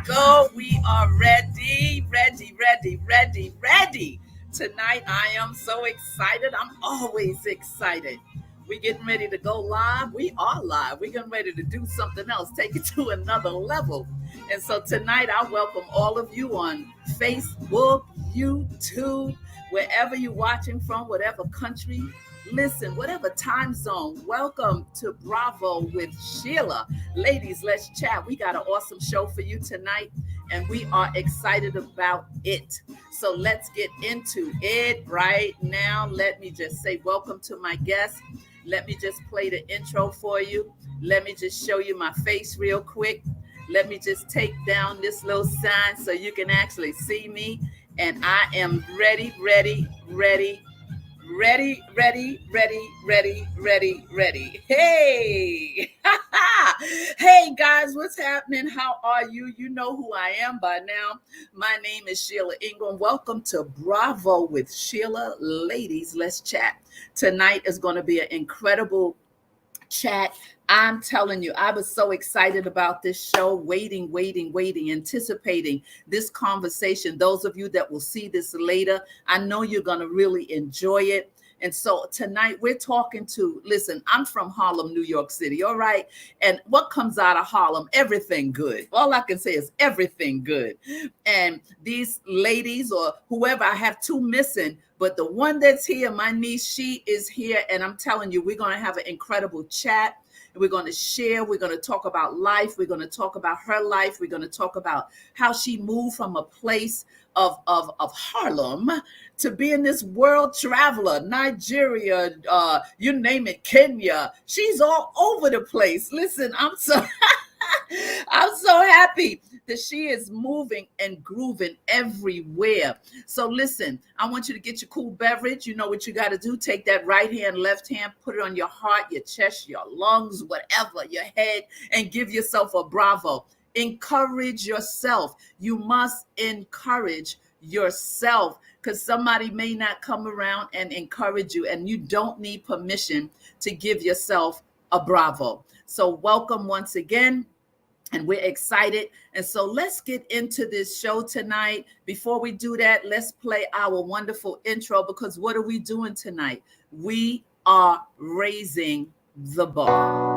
go. We are ready. Tonight, I am so excited. I'm always excited. We getting ready to go live. We are live. We're getting ready to do something else, take it to another level. And so tonight, I welcome all of you on Facebook, YouTube, wherever you're watching from, whatever country. Listen, whatever time zone, welcome to Bravo with Sheila. Ladies, let's chat. We got an awesome show for you tonight, and we are excited about it. So let's get into it right now. Let me just say welcome to my guests. Let me just play the intro for you. Let me just show you my face real quick. Let me just take down this little sign so you can actually see me. And I am ready. Hey, hey guys, what's happening? How are you? You know who I am by now. My name is Sheila Ingram. Welcome to Bravo with Sheila. Ladies, let's chat. Tonight is going to be an incredible chat. I'm telling you, I was so excited about this show, waiting, anticipating this conversation. Those of you that will see this later, I know you're going to really enjoy it. And so tonight we're talking to, listen, I'm from Harlem, New York City, all right? And what comes out of Harlem? Everything good. All I can say is everything good. And these ladies or whoever, I have two missing, but the one that's here, my niece, she is here. And I'm telling you, we're going to have an incredible chat. We're going to share. We're going to talk about life. We're going to talk about her life. We're going to talk about how she moved from a place of Harlem to being this world traveler, Nigeria, you name it, Kenya. She's all over the place. Listen, I'm so happy that she is moving and grooving everywhere. So listen, I want you to get your cool beverage. You know what you got to do. Take that right hand, left hand, put it on your heart, your chest, your lungs, whatever, your head, and give yourself a bravo. Encourage yourself. You must encourage yourself because somebody may not come around and encourage you, and you don't need permission to give yourself a bravo. So welcome once again. And we're excited. And so let's get into this show tonight. Before we do that, let's play our wonderful intro, because what are we doing tonight? We are raising the bar.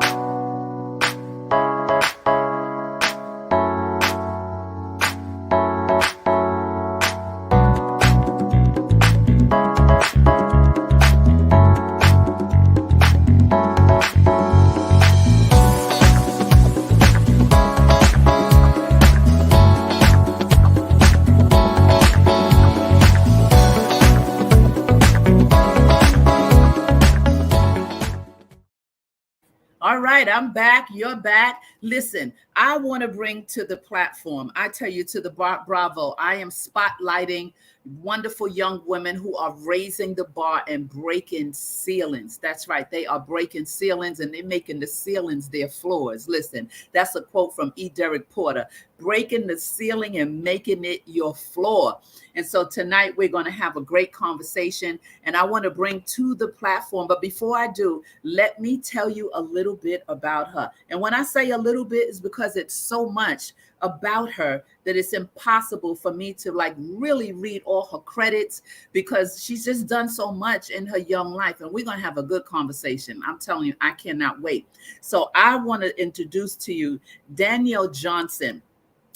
All right, I'm back. You're back. Listen, I want to bring to the platform, I tell you, to the Bravo, I am spotlighting wonderful young women who are raising the bar and breaking ceilings. That's right. They are breaking ceilings, and they're making the ceilings their floors. Listen, that's a quote from E. Derek Porter, breaking the ceiling and making it your floor. And so tonight we're going to have a great conversation, and I want to bring to the platform. But before I do, let me tell you a little bit about her. And when I say a little bit, is because it's so much about her that it's impossible for me to really read all her credits, because she's just done so much in her young life. And we're going to have a good conversation. I'm telling you, I cannot wait. So I want to introduce to you Danielle Johnson.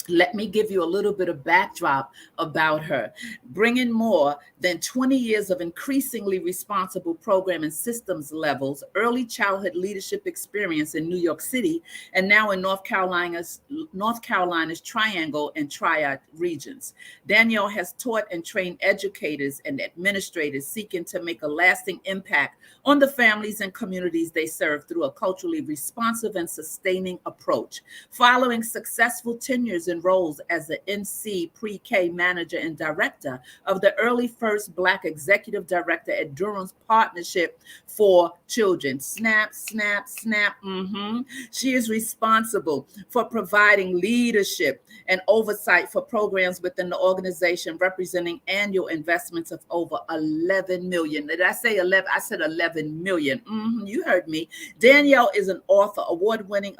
Let me give you a little bit of backdrop about her. Bringing more than 20 years of increasingly responsible program and systems levels, early childhood leadership experience in New York City, and now in North Carolina's Triangle and Triad regions. Danielle has taught and trained educators and administrators seeking to make a lasting impact on the families and communities they serve through a culturally responsive and sustaining approach. Following successful tenures in roles as the NC Pre-K manager and director of the early first Black executive director at Durham's Partnership for Children. Snap. She is responsible for providing leadership and oversight for programs within the organization, representing annual investments of over 11 million. Did I say 11? I said 11 million. You heard me. Danielle is an author, award-winning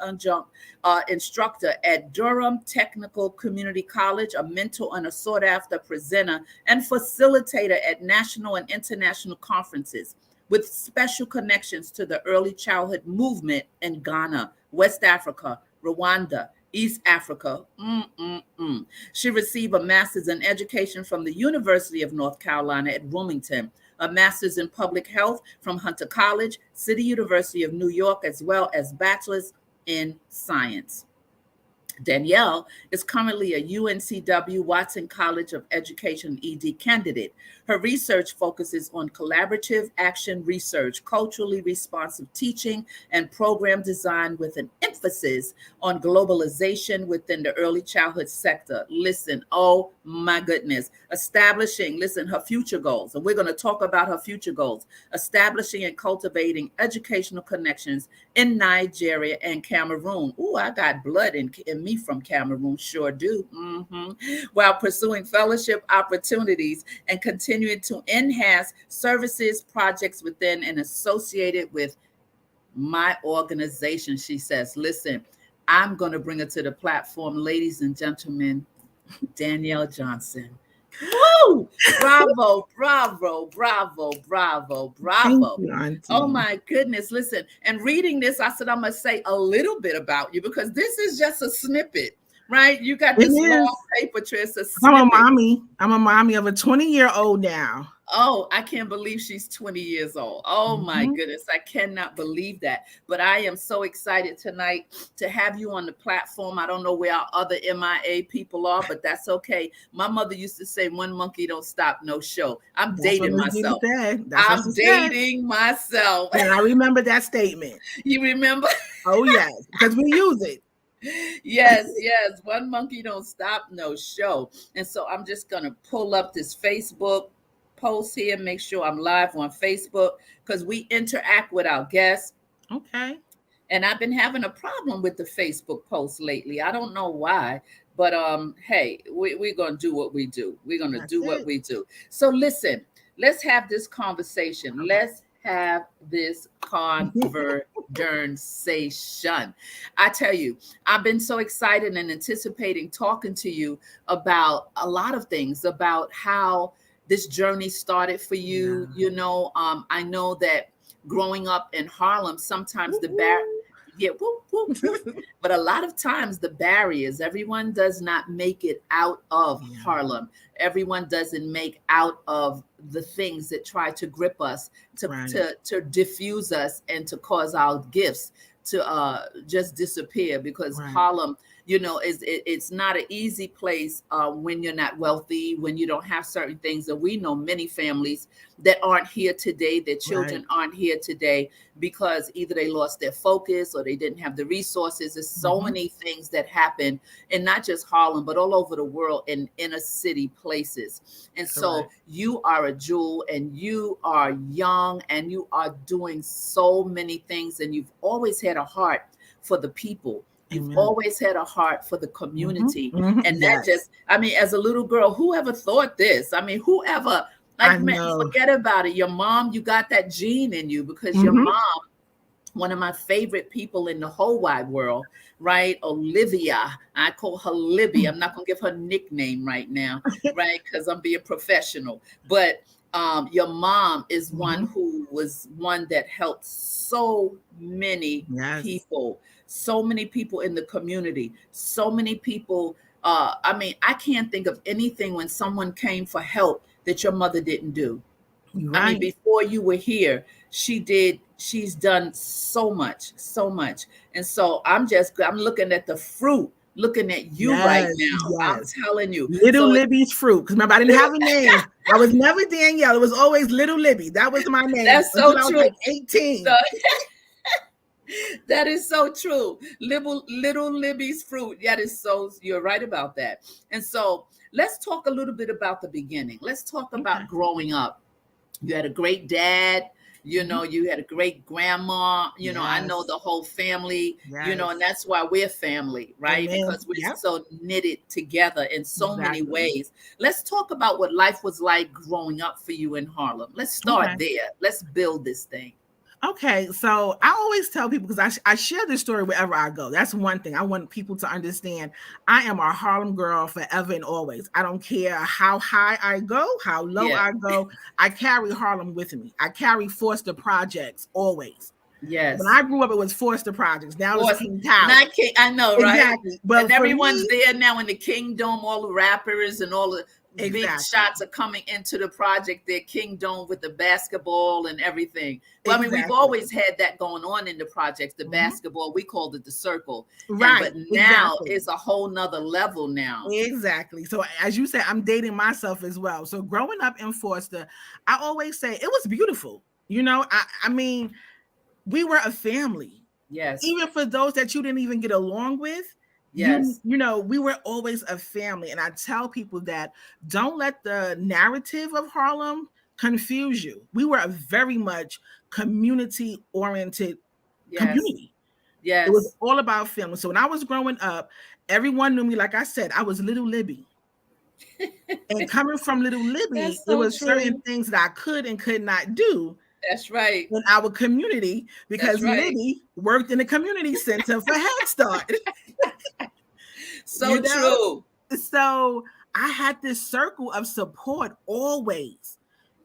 instructor at Durham Technical Community College, a mentor and a sought-after presenter and facilitator at national and international conferences with special connections to the early childhood movement in Ghana, West Africa, Rwanda, East Africa. She received a master's in education from the University of North Carolina at Wilmington, a master's in public health from Hunter College, City University of New York, as well as bachelor's in science. Danielle is currently a UNCW Watson College of Education ED candidate. Her research focuses on collaborative action research, culturally responsive teaching, and program design with an emphasis on globalization within the early childhood sector. Listen, oh my goodness. Her future goals, and we're going to talk about her future goals, establishing and cultivating educational connections in Nigeria and Cameroon. Ooh, I got blood in me from Cameroon, sure do. While pursuing fellowship opportunities and continuing to enhance services, projects within and associated with my organization, she says. Listen, I'm going to bring her to the platform, ladies and gentlemen, Danielle Johnson. Woo! Bravo, bravo, bravo, bravo, bravo. Thank you, Auntie. Oh my goodness. Listen, and reading this, I said, I'm going to say a little bit about you because this is just a snippet, right? You got this long paper, Trish, a snippet. I'm a mommy of a 20-year-old now. Oh, I can't believe she's 20 years old. Oh my goodness. I cannot believe that. But I am so excited tonight to have you on the platform. I don't know where our other MIA people are, but that's okay. My mother used to say, one monkey don't stop no show. I'm dating myself. I'm dating myself. And I remember that statement. You remember? Oh, yes, because we use it. Yes. One monkey don't stop no show. And so I'm just going to pull up this Facebook post here, make sure I'm live on Facebook because we interact with our guests. Okay. And I've been having a problem with the Facebook post lately. I don't know why, but hey, we're going to do what we do. We're going to do what we do. So listen, let's have this conversation. Okay. Let's have this conversation. I tell you, I've been so excited and anticipating talking to you about a lot of things, about how this journey started for you. Yeah. You know, I know that growing up in Harlem, sometimes but a lot of times the barriers, everyone does not make it out of Harlem. Everyone doesn't make out of the things that try to grip us, to diffuse us, and to cause our gifts to just disappear, because Harlem, you know, it's not an easy place when you're not wealthy, when you don't have certain things. And we know many families that aren't here today, their children aren't here today because either they lost their focus or they didn't have the resources. There's so many things that happen, and not just Harlem, but all over the world in inner city places. And so you are a jewel, and you are young, and you are doing so many things, and you've always had a heart for the people. You've always had a heart for the community. And that just, I mean, as a little girl, whoever thought this? I mean, whoever, like, man, forget about it. Your mom, you got that gene in you, because your mom, one of my favorite people in the whole wide world, right? Olivia, I call her Libby. I'm not going to give her nickname right now, right? Because I'm being professional. But your mom is one who was one that helped so many people. So many people in the community, so many people. I mean, I can't think of anything when someone came for help that your mother didn't do. I mean, before you were here, she did. She's done so much. And so I'm looking at the fruit, looking at you right now. I'm telling you. Little Libby's fruit. Because remember, I didn't have a name. I was never Danielle. It was always Little Libby. That was my name. That's so true. I was like 18. That is so true. Little Libby's fruit. That is so, you're right about that. And so let's talk a little bit about the beginning. Let's talk about growing up. You had a great dad, you know, you had a great grandma, you know, I know the whole family, you know, and that's why we're family, right? Because we're so knitted together in so many ways. Let's talk about what life was like growing up for you in Harlem. Let's start there. Let's build this thing. Okay, so I always tell people because I share this story wherever I go. That's one thing I want people to understand. I am a Harlem girl forever and always. I don't care how high I go, how low Yeah. I go. I carry Harlem with me. I carry Forster Projects always. When Yes. I grew up, it was Forster Projects. Now it's Force, King Tower. not King. I know, right? Exactly. And But for everyone's me, there now in the Kingdom. All the rappers and all the big exactly. shots are coming into the project. Their Kingdom with the basketball and everything. Well, I mean, we've Exactly. always had that going on in the projects. The Mhm. basketball, we called it the circle, and Right. but now Exactly. it's a whole nother level now. Exactly. So as you said, I'm dating myself as well. So growing up in Forster, I always say it was beautiful. I mean, we were a family. Yes, Even for those that you didn't even get along with, yes, we were always a family. And I tell people that don't let the narrative of Harlem confuse you. We were a very much community oriented yes, community. It was yes. all about family. So when I was growing up, everyone knew me. Like I said, I was Little Libby. And coming from Little Libby, That's it so was certain true. things that I could and could not do That's right. in our community That's because right. Libby worked in the community center for Head Start. So you know? true. So I had this circle of support always.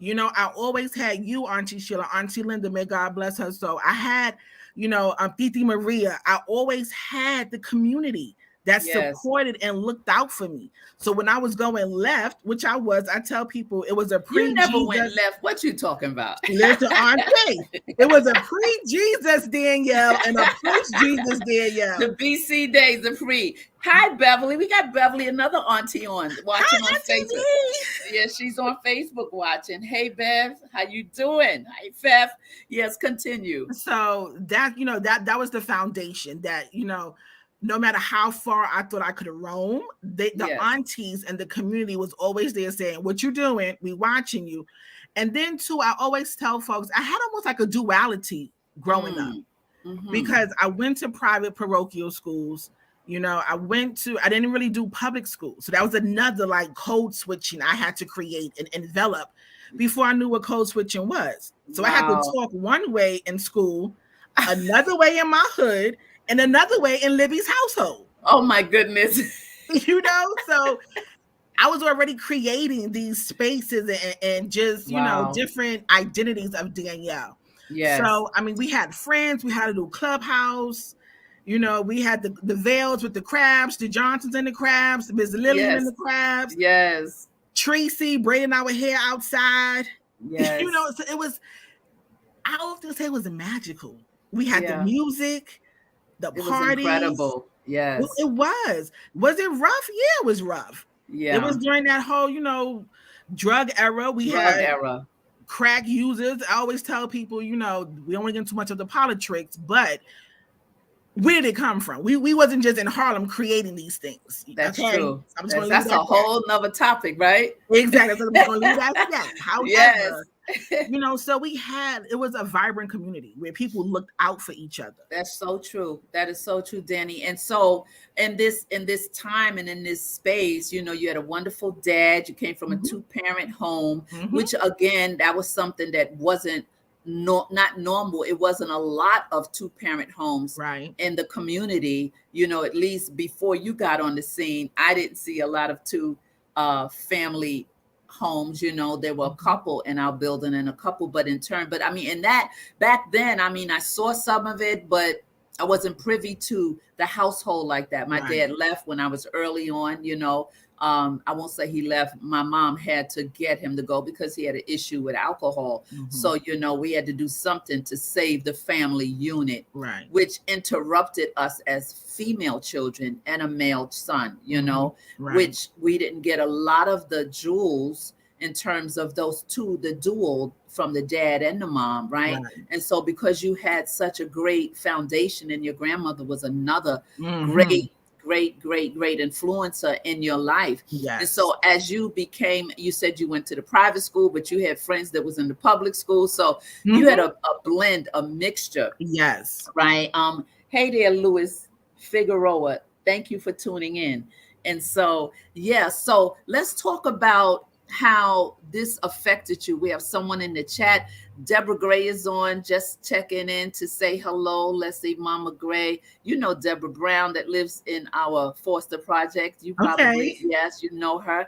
I always had you, Auntie Sheila, Auntie Linda, may God bless her. So I had, Titi Maria. I always had the community that Yes. supported and looked out for me. So when I was going left, which I tell people it was a You never went pre-Jesus. left. What you talking about? Listen, Auntie, it was a pre-Jesus Danielle and a post-Jesus Danielle. The BC days, the free. Hi, Beverly. We got Beverly, another auntie on watching Hi, on Auntie Facebook. B. Yeah, she's on Facebook watching. Hey, Bev, how you doing? Hi, Fef. Yes, continue. So that was the foundation that no matter how far I thought I could roam, the Yes, aunties and the community was always there saying, "What you doing? We watching you." And then too, I always tell folks I had almost like a duality growing up Mm. Mm-hmm. because I went to private parochial schools. I didn't really do public school. So that was another like code switching I had to create and envelop before I knew what code switching was. So I had to Wow. talk one way in school, another way in my hood, and another way in Libby's household. Oh my goodness. So I was already creating these spaces and just, Wow. different identities of Danielle. Yes. So, I mean, we had friends, we had a little clubhouse, we had the Vales with the crabs, the Johnsons and the crabs, Miss Lillian and Yes. the crabs, Yes. Tracy braiding our hair outside. Yes. So I often say it was magical. We had the Yeah. music, the It was parties. incredible. Yes. It was. Was it rough? Yeah, it was rough. It was Yeah. during that whole, drug era. We Drug had era. crack users. I always tell people, we don't want to get too much of the politics, but where did it come from? We wasn't just in Harlem creating these things. That's Okay. true. I'm just gonna leave That's it a at that. whole nother topic, right? Exactly. So I'm just gonna leave it at that. Yes. However, so it was a vibrant community where people looked out for each other. That's so true. That is so true, Danny. And so in this time and in this space, you had a wonderful dad. You came from a Mm-hmm. two-parent home, Mm-hmm. which again, that was something that wasn't not normal. It wasn't a lot of two-parent homes Right. in the community. At least before you got on the scene, I didn't see a lot of two family homes. There were a Mm-hmm. couple in our building and a couple, but I mean, in that back then, I mean, I saw some of it, but I wasn't privy to the household like that. My Right. dad left when I was early on. I won't say he left. My mom had to get him to go because he had an issue with alcohol. Mm-hmm. So, we had to do something to save the family unit, Right. which interrupted us as female children and a male son, Mm-hmm. Right. which we didn't get a lot of the jewels in terms of those two, the dual from the dad and the mom, right? Right. And so because you had such a great foundation and your grandmother was another Mm-hmm. great, great, great, great influencer in your life. And Yes. so as you said you went to the private school, but you had friends that was in the public school. So you had Mm-hmm. a blend, a mixture, Yes. right? Hey there, Louis Figueroa. Thank you for tuning in. And so, yeah, so let's talk about how this affected you. We have someone in the chat. Deborah Gray is on, just checking in to say hello. Let's see, Mama Gray. You know Deborah Brown that lives in our Forster Project. You probably, Okay. yes, you know her.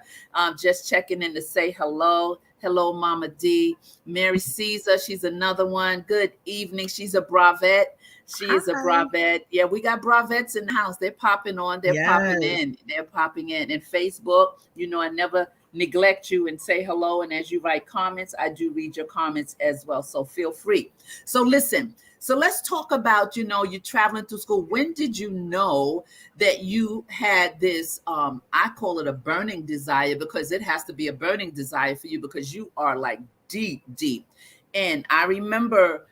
Just checking in to say hello. Hello, Mama D. Mary Caesar, she's another one. Good evening. She's a Bravette. She is a Hi. Bravette. Yeah, we got Bravettes in the house. They're popping on. They're popping Yes. in. They're popping in. And Facebook, I never neglect you and say hello. And as you write comments, I do read your comments as well. So feel free. So listen. So let's talk about, you're traveling through school. When did you know that you had this, I call it a burning desire, because it has to be a burning desire for you, because you are like deep, deep. And I remember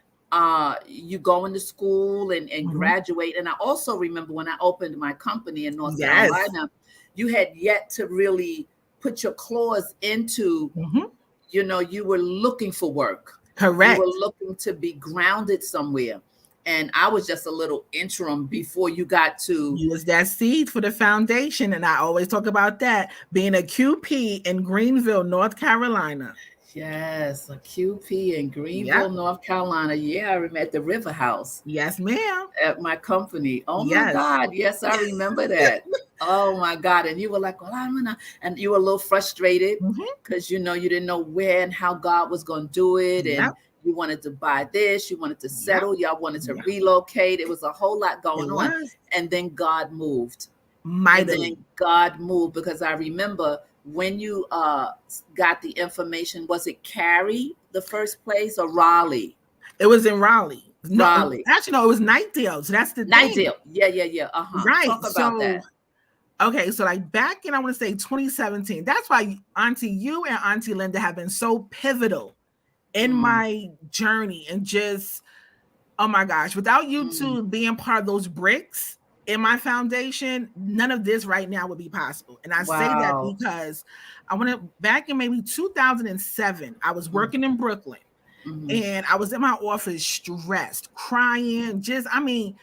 you going to school and Mhm. graduate. And I also remember when I opened my company in North Yes. Carolina, you had yet to really put your claws into, Mhm. you were looking for work. You were Correct. looking to be grounded somewhere. And I was just a little interim before you got to. You was that seed for the foundation, and I always talk about that being a QP in Greenville, North Carolina. Yes, a QP in Yep. Greenville, North Carolina. Yeah, I remember at the River House Yes, ma'am. at my company. Oh my Yes. God. Yes, I remember that. Oh my God. And you were like, well, I'm gonna, and you were a little frustrated Mhm. because you didn't know where and how God was gonna do it. And Yep. you wanted to buy this, you wanted to Yep. settle, y'all wanted to Yeah. relocate. It was a whole lot It going on. was And then God moved. And then mightily. God moved, because I remember when you got the information, was it Cary the first place, or Raleigh? It was in Raleigh. No, Raleigh. actually, no, it was Nightdale. So that's the thing. Nightdale. Yeah, yeah, yeah. Uh-huh. Right. Talk about So, that. okay. So, like back in, I want to say 2017, that's why Auntie, you and Auntie Linda have been so pivotal in Mm, my journey and just, oh my gosh, without you mm. two being part of those bricks in my foundation, none of this right now would be possible. And I say that Wow. because I went back in maybe 2007, I was Mm, working in Brooklyn mhm. and I was in my office stressed, crying, just, I mean,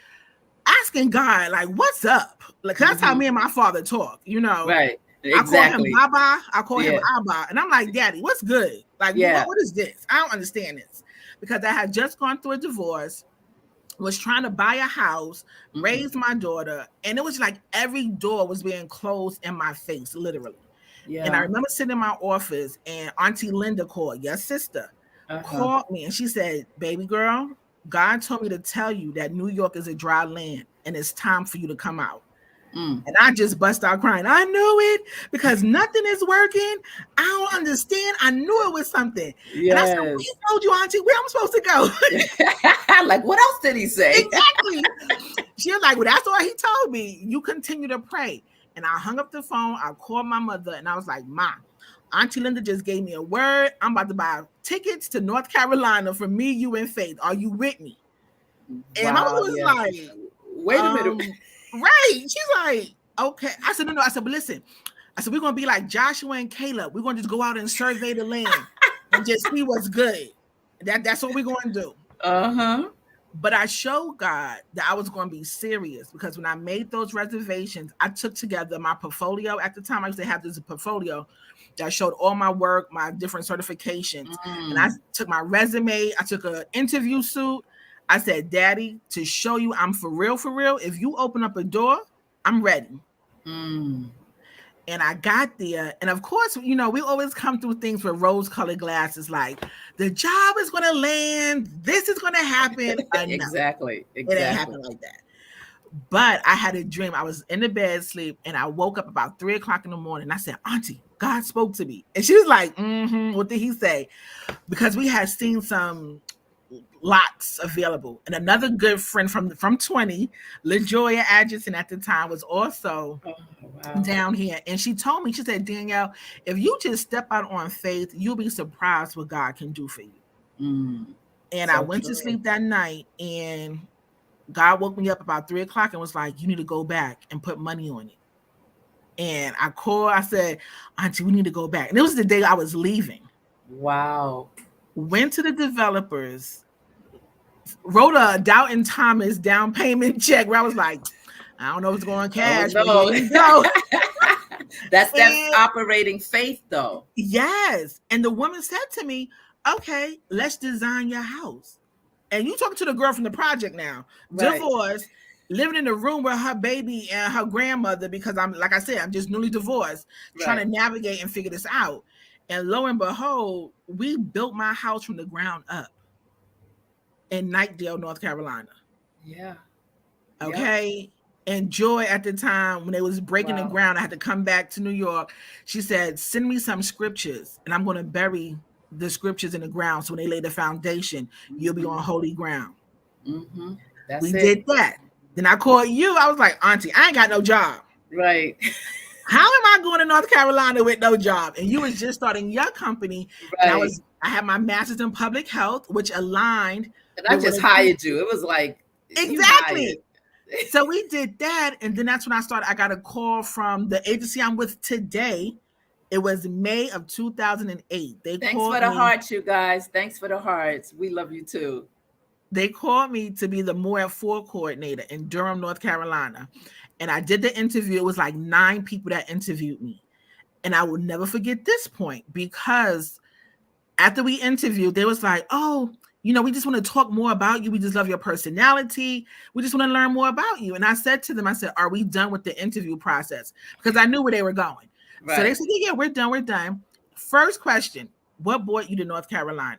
asking God, like, what's up? Like, that's how Mhm. me and my father talk, you know. Right. I call him Exactly. Baba, I call him Yeah. Abba, and I'm like, Daddy, what's good? Like, Yeah. what is this? I don't understand this. Because I had just gone through a divorce, was trying to buy a house, Mhm. raise my daughter, and it was like every door was being closed in my face, literally. And I Yeah. remember sitting in my office and Auntie Linda called, your sister, Uh-huh. called me and she said, baby girl, God told me to tell you that New York is a dry land and it's time for you to come out. Mm. And I just bust out crying. I knew it because nothing is working. I don't understand. I knew it was something. And I said, well, he Yes. told you, Auntie, where I'm supposed to go. Like, what else did he say? Exactly. She was like, well, that's all he told me. You continue to pray. And I hung up the phone. I called my mother and I was like, Ma, Auntie Linda just gave me a word. I'm about to buy tickets to North Carolina for me, you, and Faith. Are you with me? And my mother Wow. was Yeah. like, Wait a minute. right. She's like, okay. I said, no, no. I said, but listen, I said, we're going to be like Joshua and Caleb. We're going to just go out and survey the land and just see what's good. That's what we're going to do. Uh-huh. But I showed God that I was going to be serious because when I made those reservations, I took together my portfolio. At the time, I used to have this portfolio that showed all my work, my different certifications. And I Mm. took my resume, I took an interview suit. I said, Daddy, to show you I'm for real, if you open up a door, I'm ready. Mm. And I got there. And of course, you know, we always come through things with rose colored glasses like the job is going to land, this is going to happen. No, Exactly. it ain't Exactly. happen like that. But I had a dream. I was in the bed sleep and I woke up about 3 o'clock in the morning. I said, Auntie, God spoke to me. And she was like, what did he say? Because we had seen some lots available. And another good friend from 20, LaJoya Adjuston at the time, was also Oh, wow. down here. And she told me, she said, Danielle, if you just step out on faith, you'll be surprised what God can do for you. Mm. And I So went to true. sleep that night and God woke me up about 3 o'clock and was like, you need to go back and put money on it. And I called, I said, Auntie, we need to go back. And it was the day I was leaving. Wow. Went to the developers, wrote a Doubting Thomas down payment check where I was like, I don't know what's going Oh cash, but here no. you go. That's And operating faith, though. yes. And the woman said to me, okay, let's design your house. And you talking to the girl from the project now, Right, divorced, living in a room with her baby and her grandmother, because I'm, like I said, I'm just newly divorced, trying right. to navigate and figure this out. And lo and behold, we built my house from the ground up in Knightdale, North Carolina. Yeah. Yep. Okay. And Joy at the time, when they was breaking the Wow. ground, I had to come back to New York. She said, send me some scriptures and I'm going to bury the scriptures in the ground. So when they lay the foundation, you'll be on Mm-hmm. holy ground. Mm-hmm. That's We it. did that. Then I called you. I was like, Auntie, I ain't got no job. Right. How am I going to North Carolina with no job? And you was just starting your company. And Right. I had my master's in public health, which aligned And I with what just a hired you. It was like you hired. exactly. So we did that. And then that's when I started. I got a call from the agency I'm with today. It was May of 2008. They Thanks for called the me. hearts, you guys. Thanks for the hearts. We love you too. They called me to be the More at 4 coordinator in Durham, North Carolina. And I did the interview. It was like 9 people that interviewed me. And I will never forget this point, because after we interviewed, they was like, oh, we just want to talk more about you. We just love your personality. We just want to learn more about you. And I said to them, I said, are we done with the interview process? Because I knew where they were going. So they Right. said, yeah, we're done. We're done. First question, what brought you to North Carolina?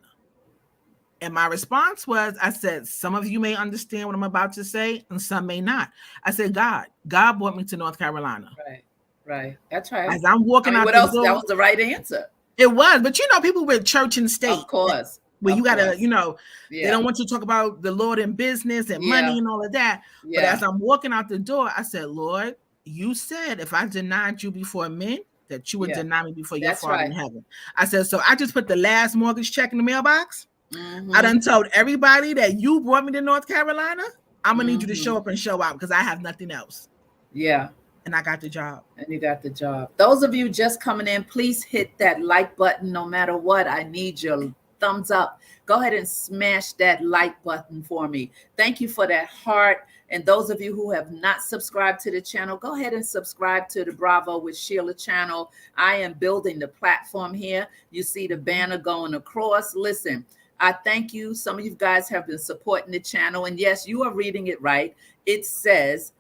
And my response was, I said, some of you may understand what I'm about to say, and some may not. I said, God. God brought me to North Carolina. Right. Right. That's right. As I'm I walking mean, out what the else? That door, was the right answer. it was. But people with church and Of state, course. where you Of gotta, course. they Yeah. don't want you to talk about the Lord and business and money Yeah. and all of that. But Yeah. as I'm walking out the door, I said, Lord, you said if I denied you before men, that you would Yeah. deny me before your That's Father right. in heaven. I said, so I just put the last mortgage check in the mailbox. I Mm-hmm. done told everybody that you brought me to North Carolina. I'm gonna need you to Mm-hmm. show up and show out, because I have nothing else. Yeah. And I got the job. And you got the job. Those of you just coming in, please hit that like button no matter what. I need your thumbs up. Go ahead and smash that like button for me. Thank you for that heart. And those of you who have not subscribed to the channel, go ahead and subscribe to the Bravo with Sheila channel. I am building the platform here. You see the banner going across. Listen, I thank you. Some of you guys have been supporting the channel. And yes, you are reading it right. It says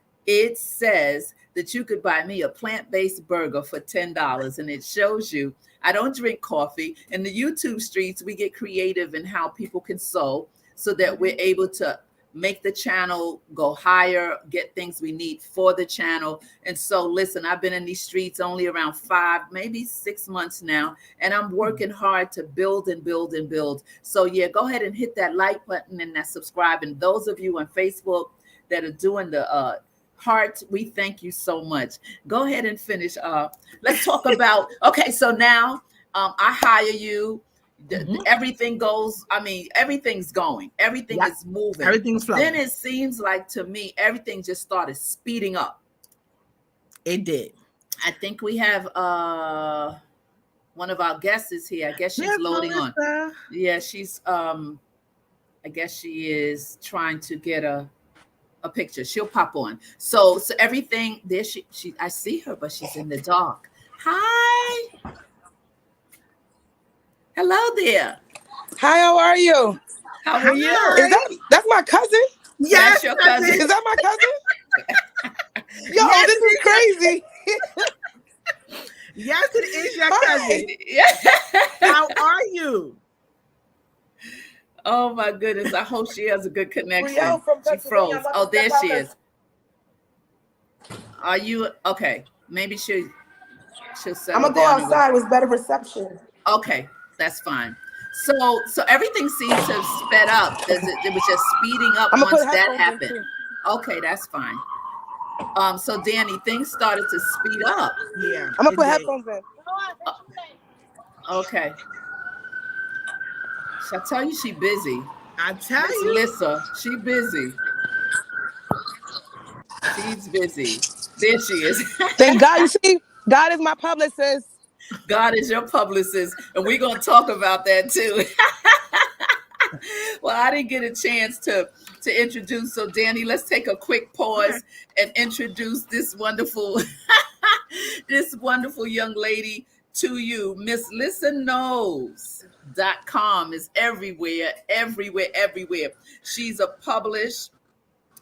that you could buy me a plant-based burger for $10, and it shows you I don't drink coffee. In the YouTube streets, we get creative in how people can sow so that we're able to make the channel go higher, get things we need for the channel. And so listen, I've been in these streets only around 5, maybe 6 months now, and I'm working hard to build and build and build. So yeah, go ahead and hit that like button and that subscribe. And those of you on Facebook that are doing the heart, we thank you so much. Go ahead and finish. Let's talk about, okay, so now I hire you. Everything goes, I mean, everything's going, everything Yep. is moving. Everything's Then flowing. it seems like to me, everything just started speeding up. It did. I think we have one of our guests is here. I guess she's Yes, loading on. Melissa. Yeah, she's I guess she is trying to get a picture. She'll pop on. So everything there, she I see her, but she's in the dark. Hi. Hello there. Hi, how are you? How are you? Hi. That's my cousin? That's Yes, your cousin. cousin. Is that my cousin? Yo, Yes, this is crazy. Yes, it is your Hi. cousin. Yeah. How are you? Oh my goodness. I hope she has a good connection. Brielle from She Pennsylvania. froze. I'm Oh, about to there step she out is. Are you okay? Maybe she'll I'm settle gonna go down. outside with better reception. Okay, that's fine. So everything seems to have sped up. It was just speeding up I'm gonna once put that headphones in happened. too. Okay, that's fine. So Danny, things started to speed up. Yeah, I'm gonna it put did. headphones in. Okay. Should I tell you she busy? I tell Miss you. Lissa, she busy. She's busy. There she is. Thank God. You see, God is my publicist. God is your publicist, and we're gonna talk about that too. Well, I didn't get a chance to introduce. So, Danny, let's take a quick pause and introduce this wonderful this wonderful young lady to you. MissListenKnows.com is everywhere, everywhere, everywhere. She's a published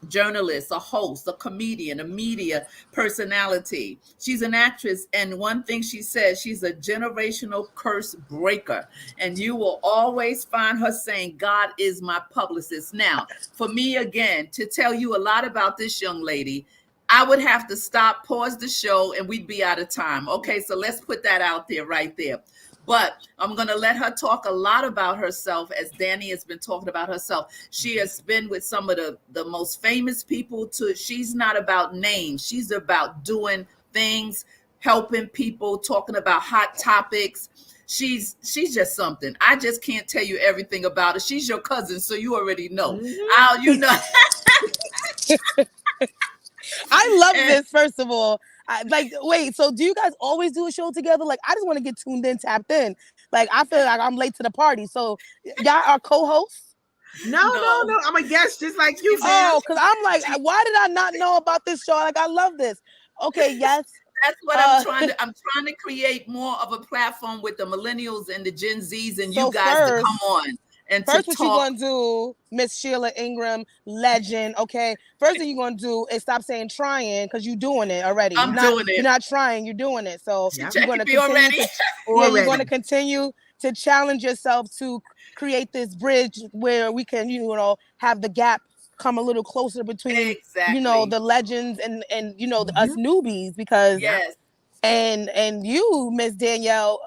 journalist, a host, a comedian, a media personality. She's an actress. And one thing she says, she's a generational curse breaker. And you will always find her saying, God is my publicist. Now, for me, again, to tell you a lot about this young lady, I would have to stop, pause the show, and we'd be out of time. Okay, so let's put that out there right there. But I'm going to let her talk a lot about herself, as Danny has been talking about herself. She has been with some of the most famous people too. She's not about names. She's about doing things, helping people, talking about hot topics. She's just something. I just can't tell you everything about her. She's your cousin, so you already know. Mhm. You know. I love this, first of all. Wait, so do you guys always do a show together? Like, I just want to get tuned in, tapped in. Like, I feel like I'm late to the party. So, y'all are co-hosts? No. I'm a guest just like you, man. Oh, because I'm like, why did I not know about this show? Like, I love this. Okay, yes. That's what I'm trying to create more of a platform with the millennials and the Gen Zs and you guys to come on and first to what talk. you're gonna do, Miss Sheila Ingram, legend. Okay, first thing you're gonna do is stop saying trying, because you're doing it already. Doing it. You're not trying. You're doing it. So You're gonna continue already. You're gonna continue to challenge yourself to create this bridge where we can, have the gap come a little closer between, the legends and us newbies, because yes. And you, Miss Danielle,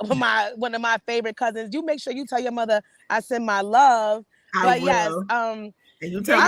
one of my favorite cousins, you make sure you tell your mother I send my love. I will. Yes, and you tell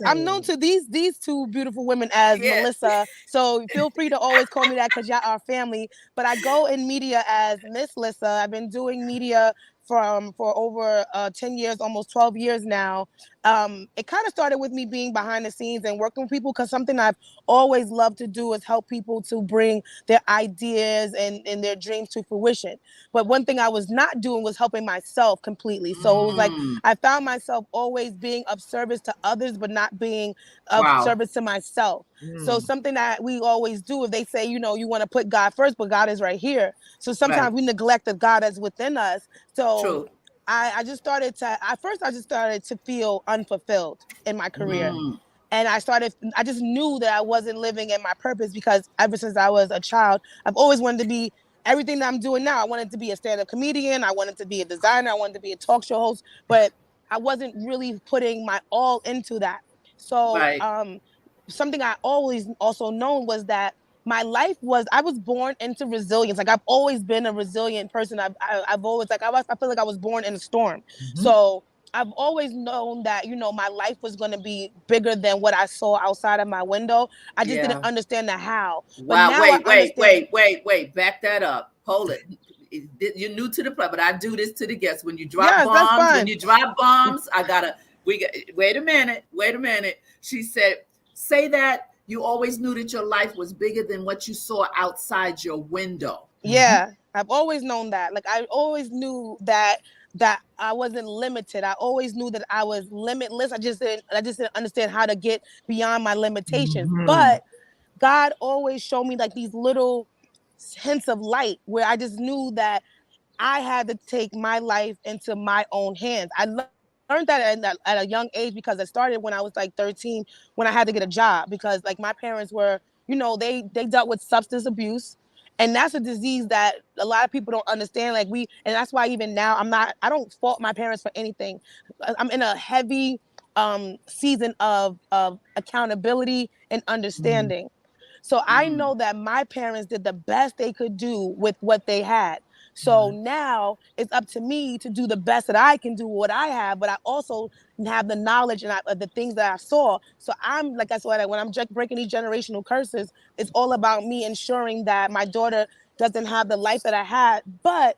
I'm known to these two beautiful women as Melissa. So feel free to always call me that, because y'all are family. But I go in media as Miss Lissa. I've been doing media for over 10 years, almost 12 years now. It kind of started with me being behind the scenes and working with people, because something I've always loved to do is help people to bring their ideas and their dreams to fruition. But one thing I was not doing was helping myself completely. So it was like I found myself always being of service to others, but not being of service to myself. So something that we always do, if they say, you want to put God first, but God is right here. So sometimes we neglect that God is within us. So True. I just started to feel unfulfilled in my career. And I just knew that I wasn't living in my purpose, because ever since I was a child, I've always wanted to be everything that I'm doing now. I wanted to be a stand-up comedian. I wanted to be a designer. I wanted to be a talk show host, but I wasn't really putting my all into that. So something I always also known was that I was born into resilience. Like, I've always been a resilient person. I've always, I feel like I was born in a storm. So I've always known that, my life was going to be bigger than what I saw outside of my window. I just didn't understand the how. Wow. But now wait. Back that up. Hold it. You're new to the play, but I do this to the guests. When you drop bombs, wait a minute. She said, say that you always knew that your life was bigger than what you saw outside your window. Yeah, I've always known that. Like, I always knew that I wasn't limited. I always knew that I was limitless. I just didn't understand how to get beyond my limitations. But God always showed me like these little hints of light, where I just knew that I had to take my life into my own hands. I learned that at a young age, because I started when I was like 13, when I had to get a job, because like my parents were, they dealt with substance abuse. And that's a disease that a lot of people don't understand. And that's why even now I don't fault my parents for anything. I'm in a heavy season of accountability and understanding. So I know that my parents did the best they could do with what they had. So now it's up to me to do the best that I can do with what I have, but I also have the knowledge and the things that I saw. So I'm, like I said, when I'm breaking these generational curses, it's all about me ensuring that my daughter doesn't have the life that I had. But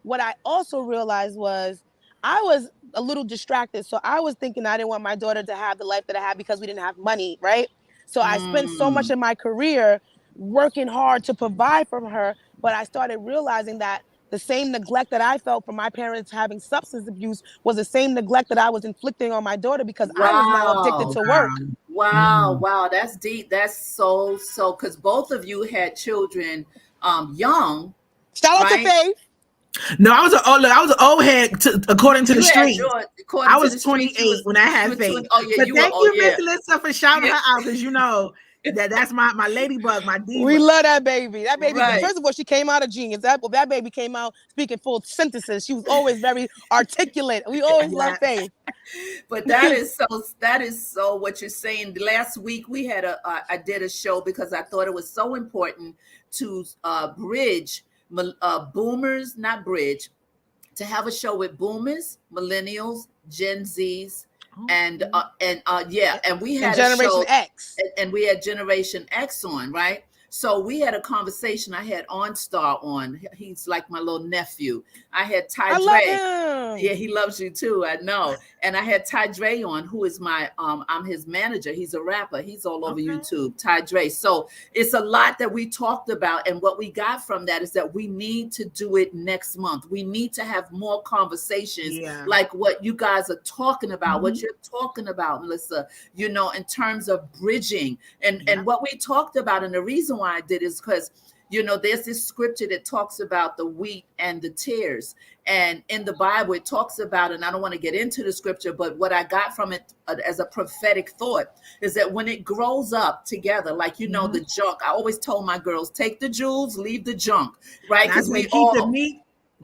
what I also realized was I was a little distracted. So I was thinking I didn't want my daughter to have the life that I had because we didn't have money, right? So I spent so much of my career working hard to provide for her, but I started realizing that the same neglect that I felt from my parents having substance abuse was the same neglect that I was inflicting on my daughter, because I was now addicted to work. Wow, that's deep. That's so, because both of you had children young, Shout out to right? Faith. No, I was an old head according to the You had streets. your, I according to was the streets, 28 when I you had were Faith. 20. Oh yeah, But you were. thank Oh you, yeah, Miss Alyssa, for shouting yeah. her out because you know that's my ladybug, my We diva. love that baby. That baby, Right, first of all, she came out a genius. That baby came out speaking full sentences. She was always very articulate. We always love Yeah. Faith. but that is so. That is so. What you're saying. Last week we had I did a show because I thought it was so important to bridge boomers, not bridge, to have a show with boomers, millennials, Gen Zs, yeah, and we And had a Generation show, X. and we had Generation X on, right? So we had a conversation. I had OnStar on. He's like my little nephew. I had Ty I love Dre. him. Yeah, he loves you too. I know. And I had Ty Dre on, who is my I'm his manager. He's a rapper. He's all over Okay. YouTube. Ty Dre. So it's a lot that we talked about, and what we got from that is that we need to do it next month. We need to have more conversations Yeah. like what you guys are talking about, what Mhm. you're talking about, Melissa. You know, in terms of bridging, and Yeah. what we talked about, and the reason why I did is because there's this scripture that talks about the wheat and the tares. And in the Bible, it talks about, and I don't want to get into the scripture, but what I got from it as a prophetic thought is that when it grows up together, like, Mhm. the junk, I always told my girls, take the jewels, leave the junk, right? And I Because say we all,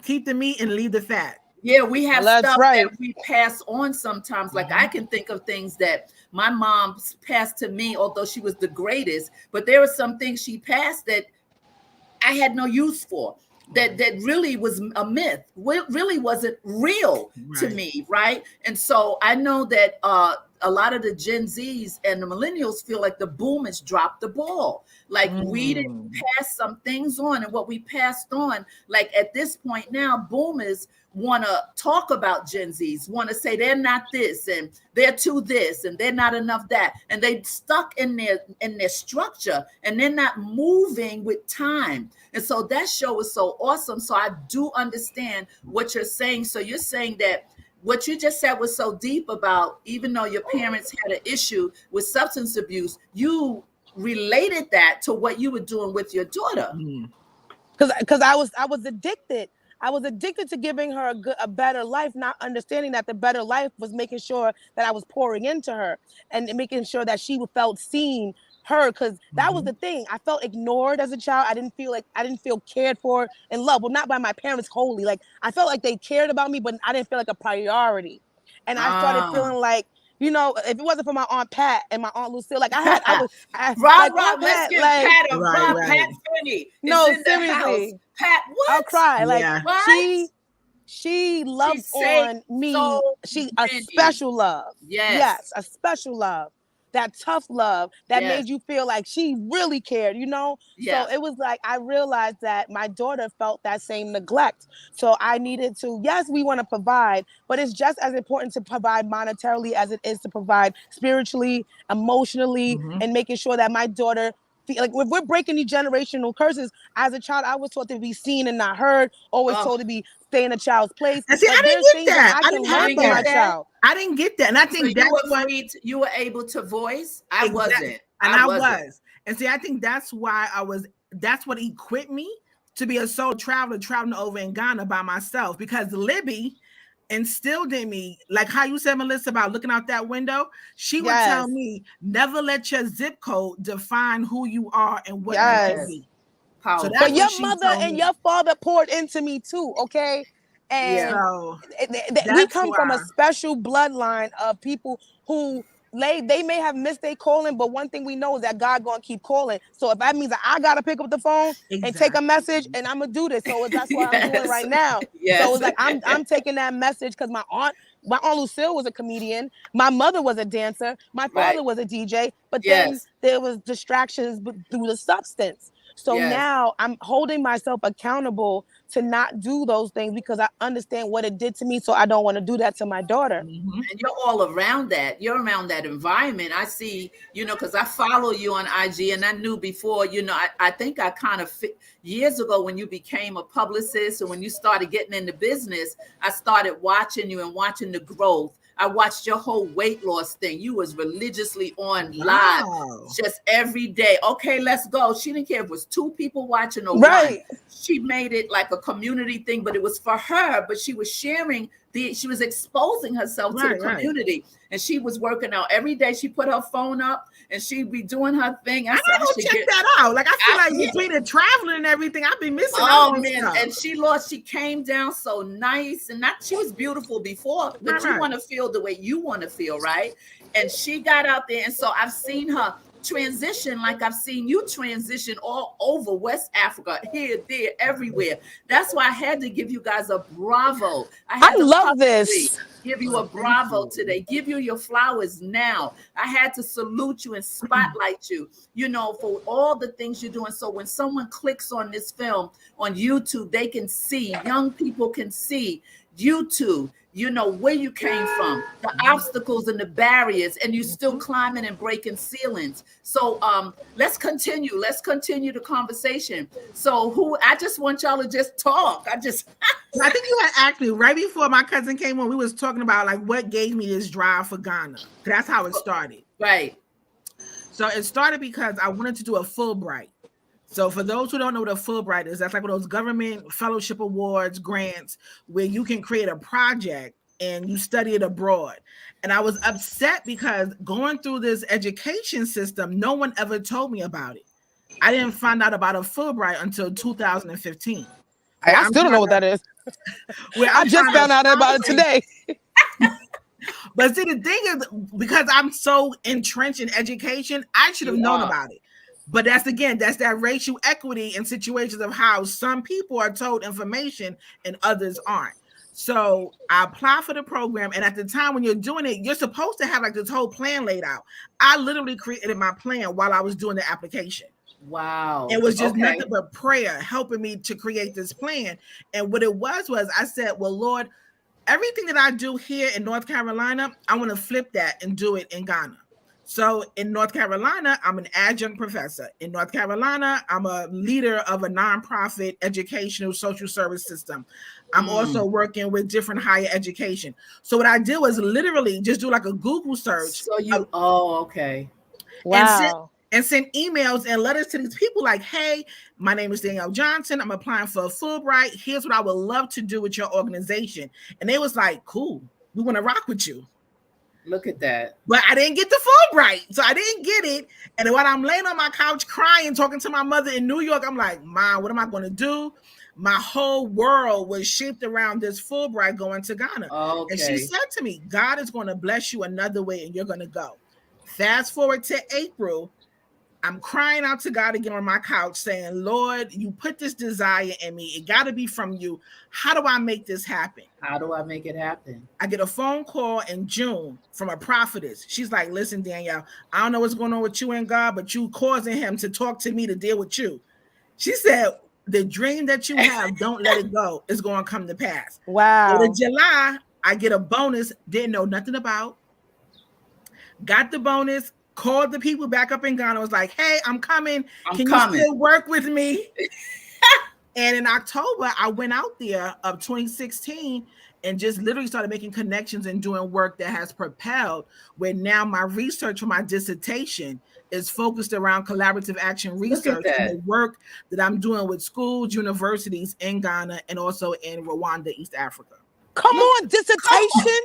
keep the meat and leave the fat. yeah, we have That's stuff right. that we pass on sometimes. Like I can think of things that my mom passed to me, although she was the greatest, but there were some things she passed that I had no use for, that really was a myth. Really wasn't real to Right. me, right? And so I know that a lot of the Gen Zs and the millennials feel like the boomers dropped the ball. Like we didn't pass some things on, and what we passed on, like at this point now, boomers want to talk about Gen Zs, want to say they're not this and they're too this and they're not enough that, and they stuck in their structure, and they're not moving with time. And so that show was so awesome. So I do understand what you're saying. So you're saying that what you just said was so deep about, even though your parents had an issue with substance abuse, you related that to what you were doing with your daughter. Because I was addicted. I was addicted to giving her a better life, not understanding that the better life was making sure that I was pouring into her and making sure that she felt seen, heard. Because that was the thing. I felt ignored as a child. I didn't feel cared for and loved. Well, not by my parents wholly. Like I felt like they cared about me, but I didn't feel like a priority. And I started Ah. feeling like, if it wasn't for my Aunt Pat and my Aunt Lucille, like Rob, like Aunt let's Pat, give like Pat a Right, Rob. right. Pat Finney is no, in the house. seriously. Pat, I'll what? cry. Like Yeah. What? she She loved saved on me. so She a many. special love. Yes, Yes, a special love. That tough love that yes, made you feel like she really cared. yeah. So it was like I realized that my daughter felt that same neglect. So I needed to, yes, we want to provide, but it's just as important to provide monetarily as it is to provide spiritually, emotionally, and making sure that my daughter like if we're breaking these generational curses. As a child, I was taught to be seen and not heard, always Oh, told to be stay in a child's place. And see, I But didn't there's get things that that. I I can didn't you have learn didn't from get my that. that? child. I didn't get that. And I So think you that's were what free. You were able to voice. I exactly. wasn't. And I I wasn't. was. And see, I think that's why that's what equipped me to be a solo traveler traveling over in Ghana by myself, because Libby instilled in me, like how you said, Melissa, about looking out that window. She would tell Yes, me, never let your zip code define who you are and what you can yes. Yes, be. So But that's powerful. your what she mother told and me. your father poured into me too, okay? Yeah. And So we that's come from a why. special bloodline of people who they may have missed their calling, but one thing we know is that God gonna keep calling. So if that means that I gotta pick up the phone and take a message, Exactly. and I'm gonna do this. So that's what I'm doing Yes. right now. So Yes. it's like I'm taking that message because my aunt Lucille was a comedian. My mother was a dancer. My Right. father was a DJ. But then Yes. there was distractions through the substance. So Yes. now I'm holding myself accountable to not do those things because I understand what it did to me. So I don't want to do that to my daughter. And you're all around that. You're around that environment. I see, because I follow you on IG, and I knew before, I think I kind of years ago when you became a publicist and when you started getting into business, I started watching you and watching the growth. I watched your whole weight loss thing. You was religiously on live Wow. just every day. Okay, let's go. She didn't care if it was 2 people watching or 1. Right. She made it like a community thing, but it was for her. But she was sharing she was exposing herself to the community, and she was working out every day. She put her phone up and she'd be doing her thing. I gotta check that out. Like, I feel like between the traveling and everything, I've been missing out on stuff. And she came down so nice, and she was beautiful before, but you want to feel the way you want to feel, right? And she got out there, and so I've seen her transition like I've seen you transition all over West Africa, here, there, everywhere. That's why I had to give you guys a bravo. I love this. Give you a bravo today. Give you your flowers now. I had to salute you and spotlight you, for all the things you're doing. So when someone clicks on this film on YouTube, they can see, young people can see YouTube, where you came from, the obstacles and the barriers, and you're still climbing and breaking ceilings. So let's continue the conversation. So I just want y'all to just talk. I think you had actually, right before my cousin came on, we was talking about like what gave me this drive for Ghana. That's how it started. Right. So it started because I wanted to do a Fulbright. So for those who don't know what a Fulbright is, that's like one of those government fellowship awards, grants, where you can create a project and you study it abroad. And I was upset because going through this education system, no one ever told me about it. I didn't find out about a Fulbright until 2015. I still don't know what that is. I just found out about it today. But see, the thing is, because I'm so entrenched in education, I should have known about it. But that's that racial equity in situations of how some people are told information and others aren't. So I applied for the program, and at the time when you're doing it, you're supposed to have like this whole plan laid out. I literally created my plan while I was doing the application. Wow. It was just nothing but prayer helping me to create this plan. And what it was I said, well, Lord, everything that I do here in North Carolina, I want to flip that and do it in Ghana. So in North Carolina, I'm an adjunct professor. In North Carolina, I'm a leader of a nonprofit educational social service system. I'm also working with different higher education. So what I did was literally just do like a Google search. So you, wow. And send emails and letters to these people like, hey, my name is Danielle Johnson. I'm applying for a Fulbright. Here's what I would love to do with your organization. And they was like, cool, we want to rock with you. Look at that. But I didn't get the Fulbright. So I didn't get it. And while I'm laying on my couch crying, talking to my mother in New York, I'm like, Mom, what am I going to do? My whole world was shaped around this Fulbright going to Ghana. Okay. And she said to me, God is going to bless you another way and you're going to go. Fast forward to April. I'm crying out to God again on my couch saying, Lord, you put this desire in me. It got to be from you. How do I make this happen? How do I make it happen? I get a phone call in June from a prophetess. She's like, listen, Danielle, I don't know what's going on with you and God, but you causing him to talk to me to deal with you. She said, the dream that you have, don't let it go. It's going to come to pass. Wow. So in July, I get a bonus, didn't know nothing about. Got the bonus. Called the people back up in Ghana. Was like, hey, I'm coming. Can you still work with me? And in October, I went out there of 2016 and just literally started making connections and doing work that has propelled where now my research for my dissertation is focused around collaborative action research and the work that I'm doing with schools, universities in Ghana and also in Rwanda, East Africa. Come on, dissertation.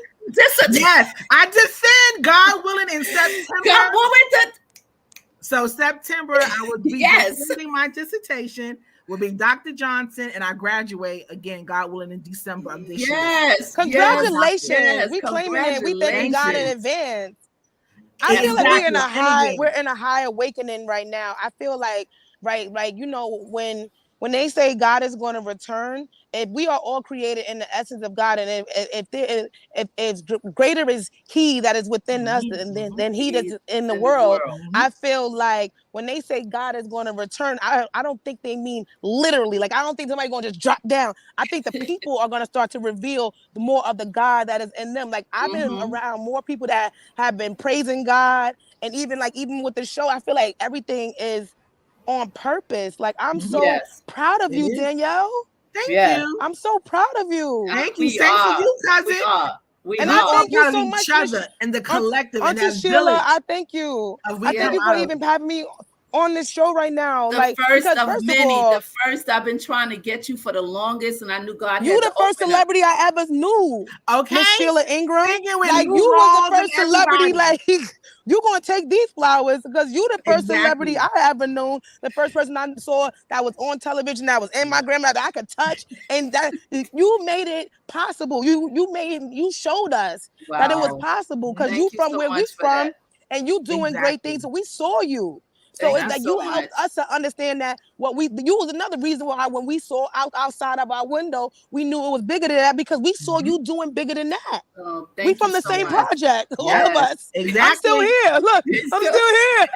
Yes, I defend, God willing, in September. So September, I will be defending my dissertation. Will be Dr. Johnson, and I graduate again, God willing, in December of this year. Congratulations! Yes, we claiming it. We thanking God in advance. I feel like we're in a high awakening right now. I feel like when they say God is going to return, if we are all created in the essence of God, and if greater is He that is within us than He that's in the world, I feel like when they say God is going to return, I don't think they mean literally. Like I don't think somebody's going to just drop down. I think the people are going to start to reveal more of the God that is in them. Like I've been around more people that have been praising God, and even with the show, I feel like everything is on purpose. Like I'm so proud of you, Danielle. Thank you. I'm so proud of you. Thank you. Same for you, cousin. We And We I know. all thank you proud of so each much, other and the collective and Auntie that Sheila. village I thank you. of we I thank come you for out of. even having me on this show right now. The Like, first because of first of many, the all, first I've been trying to get you for the longest, and I knew God you had the to first open up. celebrity I ever knew, Okay, Miss Sheila Ingram. singing with Like, Lou you was the Rawls and first celebrity. everybody. Like, you gonna take these flowers because you the first celebrity Exactly. I ever known. The first person I saw that was on television, that was in my grandmother I could touch, and that you made it possible. You showed us that it was Wow. possible because you Thank you from so where we much for from, that. and you doing great Exactly. things. So we saw you. So Thank it's you like so you much. helped us to understand that you was another reason why when we saw outside of our window, we knew it was bigger than that because we saw you doing bigger than that. Oh, We thank you from the so same much. project, all of Yes. us. I'm still Exactly. here. Look, It's I'm still- still here.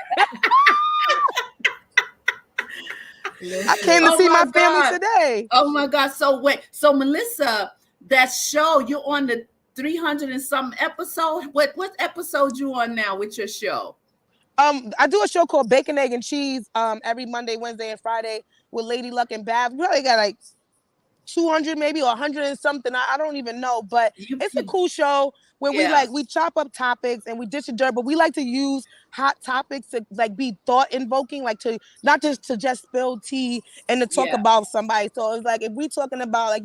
I came to Oh see my my family God. today. Oh my God. So wait. So Melissa, that show, you're on the 300 and some episode. What episode you on now with your show? I do a show called Bacon, Egg, and Cheese every Monday, Wednesday, and Friday with Lady Luck and Bav. We probably got like 200 maybe or 100 and something. I don't even know, but it's a cool show where Yeah. we chop up topics and we dish and dirt, but we like to use hot topics to like be thought invoking, like to not just to just spill tea and to talk Yeah. about somebody. So it's like if we talking about like,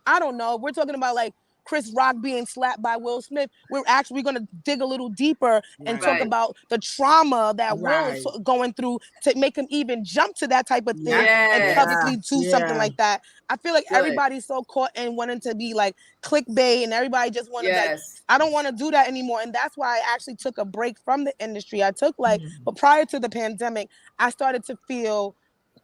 I don't know, if we're talking about like Chris Rock being slapped by Will Smith, we're actually going to dig a little deeper and talk Right. about the trauma that Will is Right. going through to make him even jump to that type of thing and Yes. publicly do something like that. I feel like Good. everybody's so caught in wanting to be like clickbait and everybody just want to like, Yes. I don't want to do that anymore. And that's why I actually took a break from the industry. I took but prior to the pandemic, I started to feel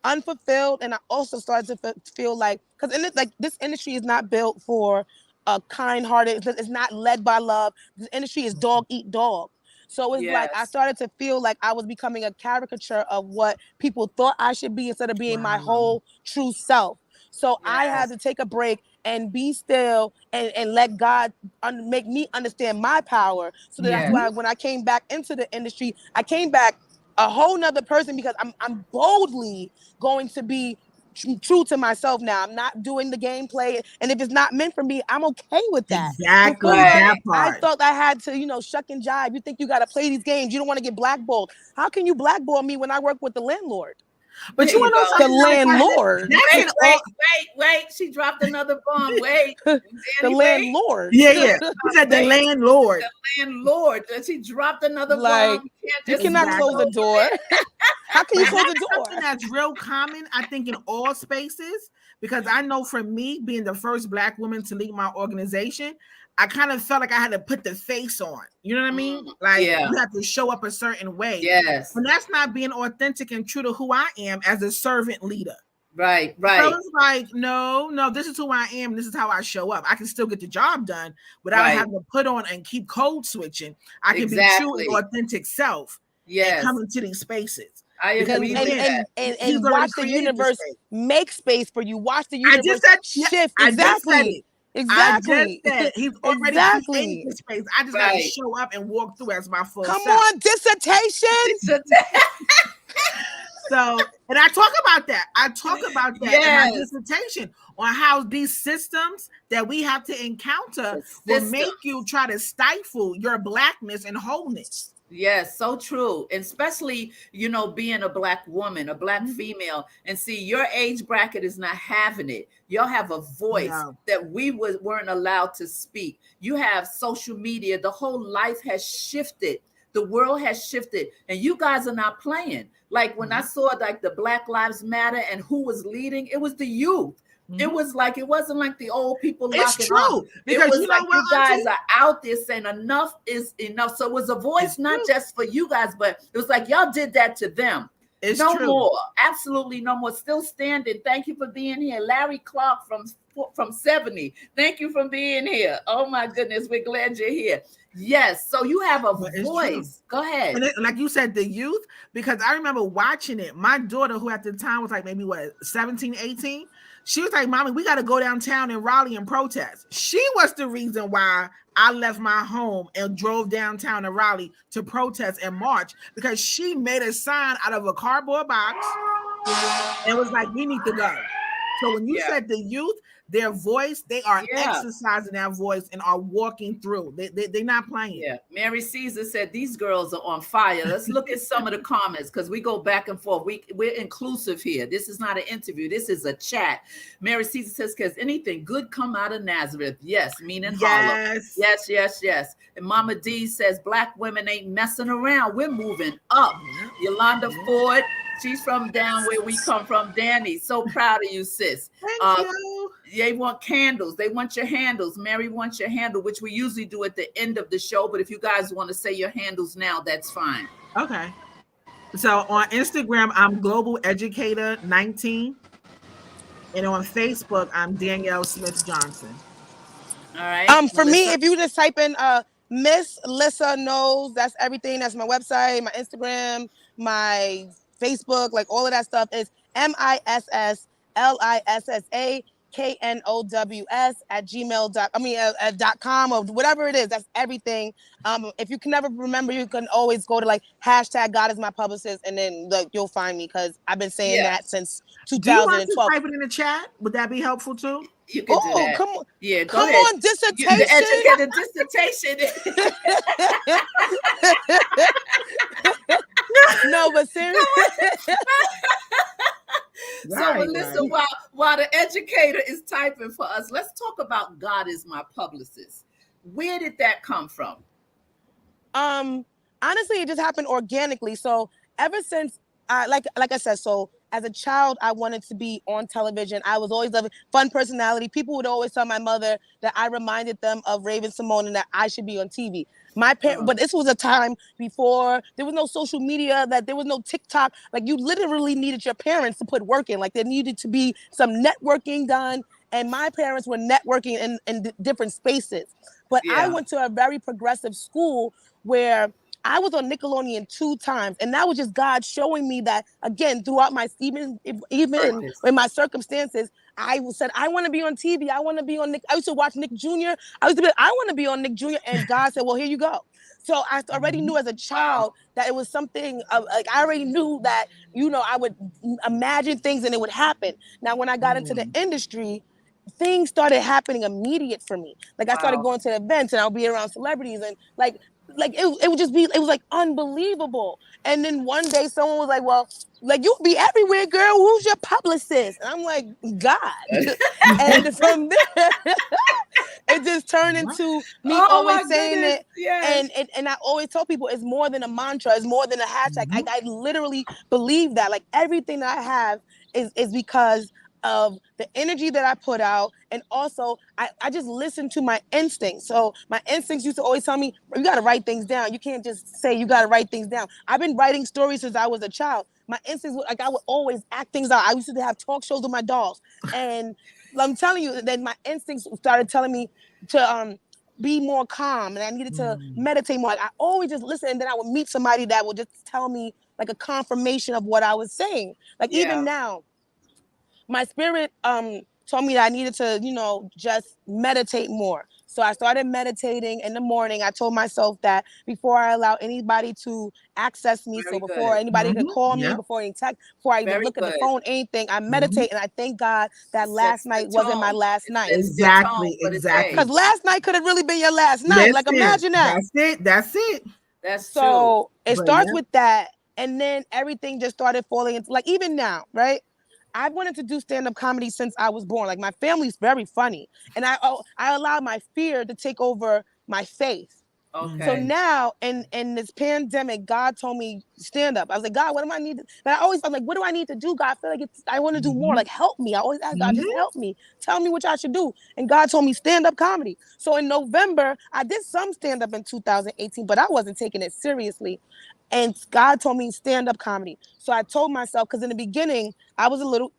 unfulfilled, and I also started to feel like because in like this industry is not built for a kind-hearted. It's not led by love. This industry is dog eat dog. So it's like I Yes. started to feel like I was becoming a caricature of what people thought I should be instead of being my Wow. whole true self. So I had Yes. to take a break and be still and let God make me understand my power. So that's Yes. why when I came back into the industry, I came back a whole nother person because I'm boldly going to be true to myself now. I'm not doing the gameplay, and if it's not meant for me, I'm okay with that. Exactly. Before, That Right. I part. thought I had to, shuck and jive. You think you got to play these games? You don't want to get blackballed. How can you blackball me when I work with the landlord? But There you you want to know go. The something like landlord. that's Wait, an wait, all. wait. She dropped another bomb. Wait. The Danny, wait. landlord. Yeah, yeah. He said the Wait. landlord. Landlord. She dropped another Like, bomb. You can't you just cannot scoot close the Exactly. over door. there. How can you But close the that's door? something that's real common, I think, in all spaces. Because I know for me, being the first Black woman to lead my organization, I kind of felt like I had to put the face on. You know what I mean? Like Yeah. you have to show up a certain way. Yes. And that's not being authentic and true to who I am as a servant leader. Right. So Right. it's like, no, this is who I am. This is how I show up. I can still get the job done without Right. having to put on and keep code switching. I can be true and Exactly. authentic self and Yes. come into these spaces. I Because agree and with and again, that. and he's and already watch the created the universe space. make space for you. Watch the I universe just said, yeah, shift. I just said Exactly. it. I just Exactly. said he's already created Exactly. the space. I just got to Right. show up and walk through as my full Come self. on, dissertation. It's a- So, and I talk about that. I talk about that in my Yes. dissertation on how these systems that we have to encounter The will make systems. you try to stifle your Blackness and wholeness. Yes, so true. And especially, being a Black woman, a Black female, and see your age bracket is not having it. Y'all have a voice No. that we weren't allowed to speak. You have social media. The whole life has shifted. The world has shifted, and you guys are not playing. Like when I saw like the Black Lives Matter and who was leading, it was the youth. It was like, it wasn't like the old people It's locking up. true. It Because was you know like what, you guys Auntie? are out there saying enough is enough. So it was a voice, It's not true. just for you guys, but it was like y'all did that to them. It's No true. more. Absolutely no more. Still standing. Thank you for being here. Larry Clark from 70. Thank you for being here. Oh my goodness. We're glad you're here. Yes. So you have a But it's true. voice. Go ahead. And like you said, the youth, because I remember watching it. My daughter, who at the time was like maybe 17, 18, she was like, Mommy, we got to go downtown in Raleigh and protest. She was the reason why I left my home and drove downtown to Raleigh to protest and march, because she made a sign out of a cardboard box and was like, we need to go. So when you Yeah. said the youth, their voice, they are Yeah. exercising that voice and are walking through. They're not playing. Yeah, Mary Caesar said these girls are on fire. Let's look at some of the comments because we go back and forth. We're inclusive here. This is not an interview. This is a chat. Mary Caesar says, "Cause anything good come out of Nazareth?" Yes, meaning Harlem. Yes. Yes, yes, yes. And Mama D says, "Black women ain't messing around. We're moving up." Yeah. Yolanda Ford, she's from down where we come from. Danny, so proud of you, sis. Thank you. They want candles. They want your handles. Mary wants your handle, which we usually do at the end of the show. But if you guys want to say your handles now, that's fine. Okay. So on Instagram, I'm Global Educator 19. And on Facebook, I'm Danielle Smith Johnson. All right. For me, Melissa? if you just type in Miss Lissa Knows, that's everything. That's my website, my Instagram, my Facebook, like all of that stuff is MISSLISSAKNOWS@gmail.com or whatever it is. That's everything. If you can never remember, you can always go to like hashtag God is my publicist, and then you'll find me because I've been saying that since Do you want to 2012. type it in the chat? Would that be helpful too? You can do that. Come on. Yeah, go Come ahead. on, dissertation. The educated dissertation. No, but seriously. So, Melissa, while the educator is typing for us, let's talk about God is my publicist. Where did that come from? Honestly, it just happened organically. So ever since like I said, so as a child, I wanted to be on television. I was always a fun personality. People would always tell my mother that I reminded them of Raven Simone and that I should be on TV. My parents, but this was a time before there was no social media, that there was no TikTok. Like you literally needed your parents to put work in. Like there needed to be some networking done. And my parents were networking in different spaces. But I went to a very progressive school where I was on Nickelodeon 2 times, and that was just God showing me that again throughout my even in my circumstances. I said I want to be on TV. I want to be on Nick. I used to watch Nick Jr. I used to be I want to be on Nick Jr. And God said, "Well, here you go." So I already knew as a child that it was something like I already knew that I would imagine things and it would happen. Now when I got into the industry, things started happening immediate for me. Like I started going to events and I'll be around celebrities and like it would just be, it was like unbelievable. And then one day someone was like, well, like you'll be everywhere, girl. Who's your publicist? And I'm like, God. And from there, it just turned into me always saying it. Yes. And I always tell people it's more than a mantra. It's more than a hashtag. I literally believe that. Like everything that I have is because of the energy that I put out. And also I just listen to my instincts. So my instincts used to always tell me, you got to write things down. You can't just say you got to write things down. I've been writing stories since I was a child. My instincts, like I would always act things out. I used to have talk shows with my dolls. And I'm telling you that my instincts started telling me to be more calm and I needed to meditate more. Like I always just listen, and then I would meet somebody that would just tell me like a confirmation of what I was saying. Like even now, my spirit told me that I needed to, just meditate more. So I started meditating in the morning. I told myself that before I allow anybody to access me, before anybody could call me, before any text, before I even look at the phone, anything, I meditate. And I thank God that last night wasn't my last night. Exactly. Because last night could have really been your last night. Like imagine that. That's it. That's true. So it starts with that. And then everything just started falling into, like even now, right? I wanted to do stand-up comedy since I was born. Like my family's very funny. And I allowed my fear to take over my faith. Okay. So now in this pandemic, God told me stand up. I was like, God, what do I need? But I was like, what do I need to do? God, I feel like I want to do more. Like help me. I always ask God, just help me. Tell me what I should do. And God told me stand up comedy. So in November, I did some stand up in 2018, but I wasn't taking it seriously. And God told me stand-up comedy. So I told myself, because in the beginning, I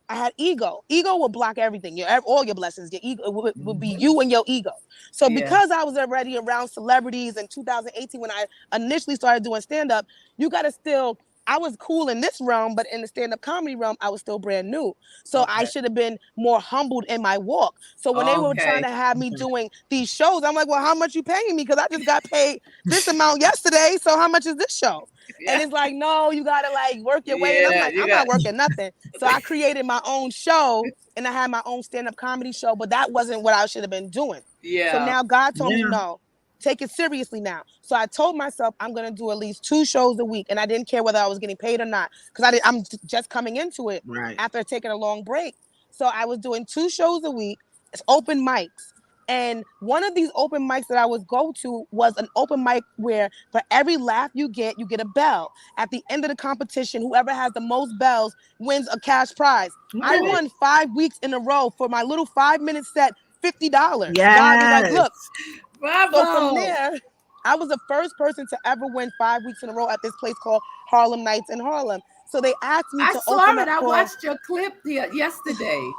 had ego. Ego will block everything. All your blessings. Your ego would be you and your ego. So because I was already around celebrities in 2018, when I initially started doing stand-up, you got to still I was cool in this realm, but in the stand-up comedy realm, I was still brand new. So I Okay. should have been more humbled in my walk. So when they were trying Okay. to have me doing these shows, I'm like, well, how much you paying me? Because I just got paid this amount yesterday. So how much is this show? And Yeah. it's like, no, you gotta like work your way. And I'm Yeah. like, You I'm got. not working nothing. So I created my own show and I had my own stand-up comedy show, but that wasn't what I should have been doing. So Yeah. now God told me, Yeah. no, take it seriously now. So I told myself I'm gonna do at least 2 shows a week, and I didn't care whether I was getting paid or not, because I'm just coming into it Right. after taking a long break. So I was doing 2 shows a week. It's open mics. And one of these open mics that I would go to was an open mic where for every laugh you get a bell. At the end of the competition, whoever has the most bells wins a cash prize. I Okay. won 5 weeks in a row for my little 5-minute set, $50. God was like, Yes. look. So from Bravo. there, I was the first person to ever win 5 weeks in a row at this place called Harlem Nights in Harlem. So they asked me I to saw open it. up I for. watched your clip yesterday.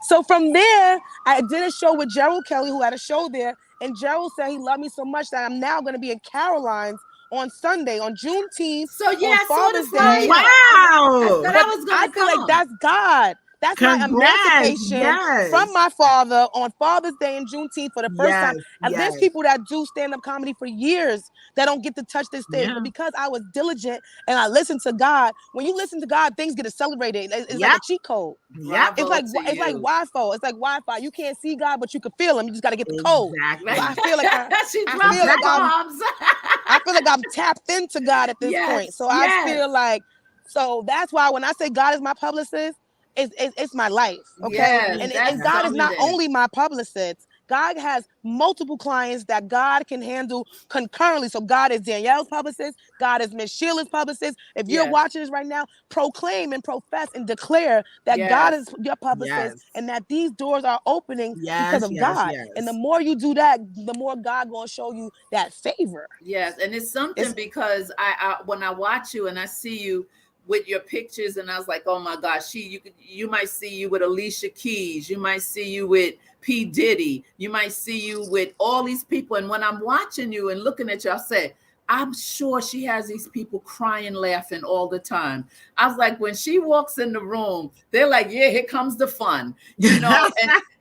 So from there, I did a show with Gerald Kelly, who had a show there, and Gerald said he loved me so much that I'm now going to be in Caroline's on Sunday, on Juneteenth, So yeah, on I saw the Father's Day. flyer. I Wow. said But I was I gonna feel like come. that's God. That's my Congrats. emancipation Yes. from my father on Father's Day and Juneteenth for the first time. Yes. And there's Yes. people that do stand-up comedy for years that don't get to touch this stage. Yeah. But because I was diligent and I listened to God, when you listen to God, things get accelerated. It's like Yep. a cheat code. Yep. It's Bravo like to it's like you. Wi-Fi. It's like Wi-Fi. You can't see God, but you can feel him. You just got to get the code. So Exactly. I feel like She I dropped feel the like bombs. I feel like I'm tapped into God at this point. Yes. So I Yes. feel like, so that's why when I say God is my publicist, it's my life. Okay. Yes. And That's God is not something. only my publicist. God has multiple clients that God can handle concurrently. So God is Danielle's publicist. God is Miss Sheila's publicist. If you're Yes. watching this right now, proclaim and profess and declare that God Yes. is your publicist Yes. and that these doors are opening because Yes. of Yes. God. And the Yes. more you do that, the more God gonna show you that favor. Yes, and it's something It's because I when I watch you and I see you with your pictures, and I was like, oh my gosh, you might see you with Alicia Keys, you might see you with P Diddy, you might see you with all these people, and when I'm watching you and looking at you, I say, I'm sure she has these people crying, laughing all the time. I was like, when she walks in the room, they're like, yeah, here comes the fun, and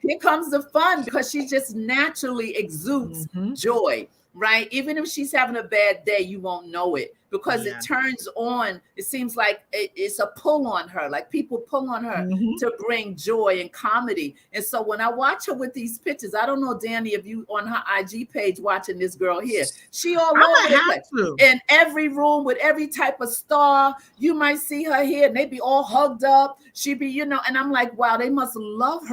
here comes the fun because she just naturally exudes Hmm. joy, right? Even if she's having a bad day, you won't know it because it Yeah. turns on. It seems like it's a pull on her, like people pull on her Hmm. to bring joy and comedy. And so when I watch her with these pictures, I don't know, Danny, if you on her IG page watching this girl here, she all I'm over gonna the have place. to. In every room with every type of star, you might see her here and they be all hugged up. She be, and I'm like, wow, they must love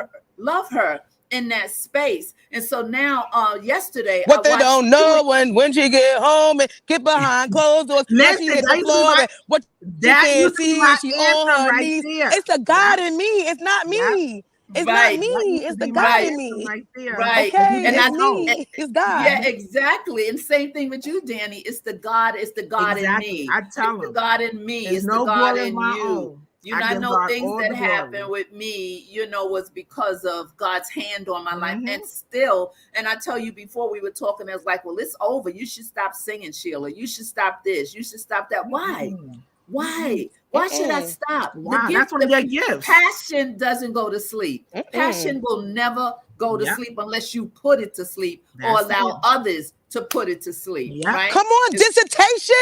her in that space. And so now yesterday I what they watched don't you know when she get home and get behind closed doors. Now she Listen, hit the floor. And what you that can't used to be see my is she on anthem her right knees. there. It's the God in me. It's not Yep. me. It's not right, That me. used to It's the be my God right, in anthem me. right there. right. And he Okay, And didn't it's know. me. It's God. yeah, exactly. And same thing with you, Danny. It's the God in Exactly. me. I It's tell the him, God in me. there's It's the no God glory of in my you. own. I I give know God things all that the glory. happened with me, was because of God's hand on my life. Hmm. And still, and I tell you before we were talking, I was like, well, it's over. You should stop singing, Sheila. You should stop this. You should stop that. Why? Mm-mm. Why? Why should I Mm-mm. stop? The Wow, that's gift, one of your gifts. passion doesn't go to sleep. Mm-mm. Passion will never go to Yep, sleep unless you put it to sleep or that's it. allow others to put it to sleep, Yep. right? Come on, dissertation.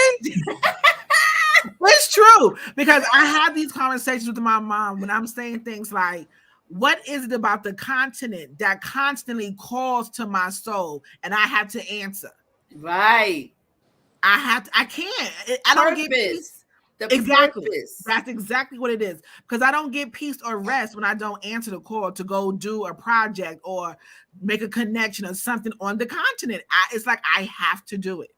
It's true because I have these conversations with my mom when I'm saying things like, what is it about the continent that constantly calls to my soul? And I have to answer. Right. I can't. I don't get peace. Purpose. The Exactly. purpose. That's exactly what it is. Because I don't get peace or rest when I don't answer the call to go do a project or make a connection or something on the continent. It's like I have to do it.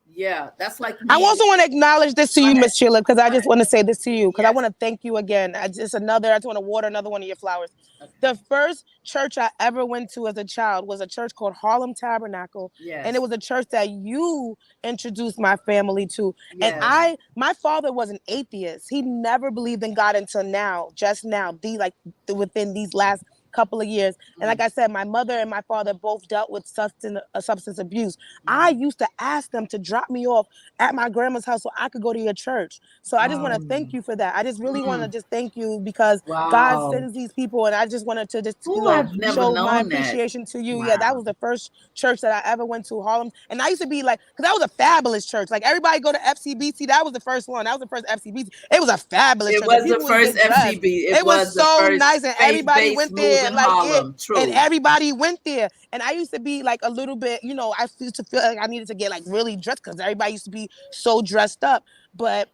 Yeah, that's like I me. also want to acknowledge this to Go you, ahead. Miss Sheila, because I Go just ahead. want to say this to you, because I Yes. want to thank you again. I just want to water another one of your flowers. Okay. The first church I ever went to as a child was a church called Harlem Tabernacle, and Yes. it was a church that you introduced my family to. And Yes. my father was an atheist. He never believed in God until now, just now, within these last couple of years. And like I said, my mother and my father both dealt with substance abuse. I used to ask them to drop me off at my grandma's house so I could go to your church. So I just want to thank you for that. I just really want to just thank you because God Wow. sends these people, and I just wanted to just Oh, I've never show my known that. appreciation to you. Yeah, that was the first church that I ever went to, Harlem. And I used to be like, because that was a fabulous church. Like everybody go to FCBC. That was the first one. That was the first FCBC. It was a fabulous It church. was And the people would first get dressed. FCB. It was the so first nice, and everybody faith-based went move there in like Harlem. it. True. And everybody went there. And I used to be like a little bit, you know, I used to feel like I needed to get like really dressed because everybody used to be so dressed up. But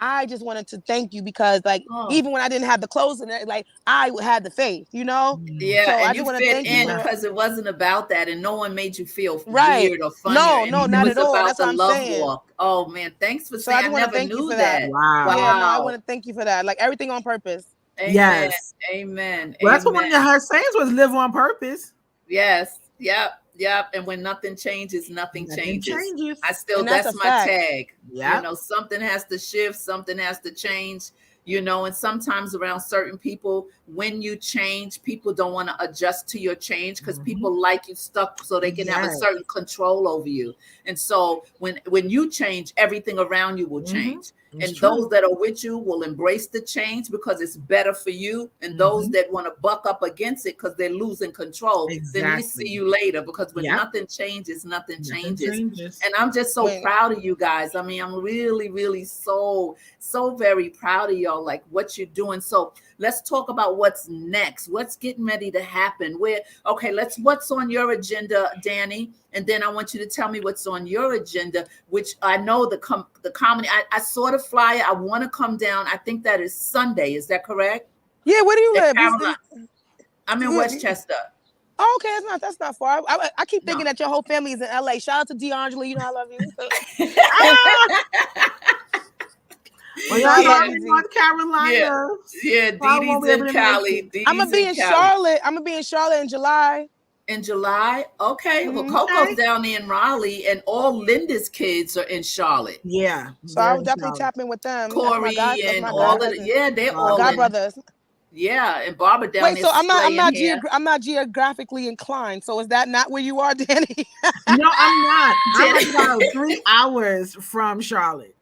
I just wanted to thank you because, like, even when I didn't have the clothes and like, I had the faith, you know. Yeah, so and I you just want to fit thank you in for because it wasn't about that, and no one made you feel right. weird or funny. No, Or no, it not was at all. about That's the what I'm love saying. walk. Oh man, thanks for So I saying. just I want to never thank you knew for that. that. Wow. Yeah, no, I want to thank you for that. Like everything on purpose. Amen. Yes. Amen. Well, that's what Amen. one of her sayings was: live on purpose. Yes. Yep. Yep. And when nothing changes, nothing changes. I still, that's my fact. tag. Yep. You know, something has to shift, something has to change. You know, and sometimes around certain people, when you change, people don't want to adjust to your change because people like you stuck so they can have a certain control over you. And so when you change, everything around you will change. And those that are with you will embrace the change because it's better for you. And those that want to buck up against it because they're losing control, then we see you later. Because when nothing changes, nothing changes. And I'm just so proud of you guys. I mean, I'm really, really so very proud of y'all, like what you're doing. So let's talk about what's next. What's getting ready to happen? What's on your agenda, Danny? And then I want you to tell me what's on your agenda, which I know the comedy. I saw the flyer. I want to come down. I think that is Sunday. Is that correct? Yeah. Where do you live? I'm in Westchester. Oh, okay, that's not far. I keep thinking that your whole family is in LA. Shout out to D'Angelo. You know I love you. Well, y'all in North Carolina. Yeah, Dee Dee's in Cali. I'm gonna be in Charlotte. I'm gonna be in Charlotte in July. In July? Okay. Well, Coco's down there in Raleigh, and all Linda's kids are in Charlotte. Yeah. So I would definitely tap in with them. Corey and all of they're all God brothers. Yeah, and Barbara down there. So I'm not geographically inclined. So is that not where you are, Danny? No, I'm not. I'm about 3 hours from Charlotte.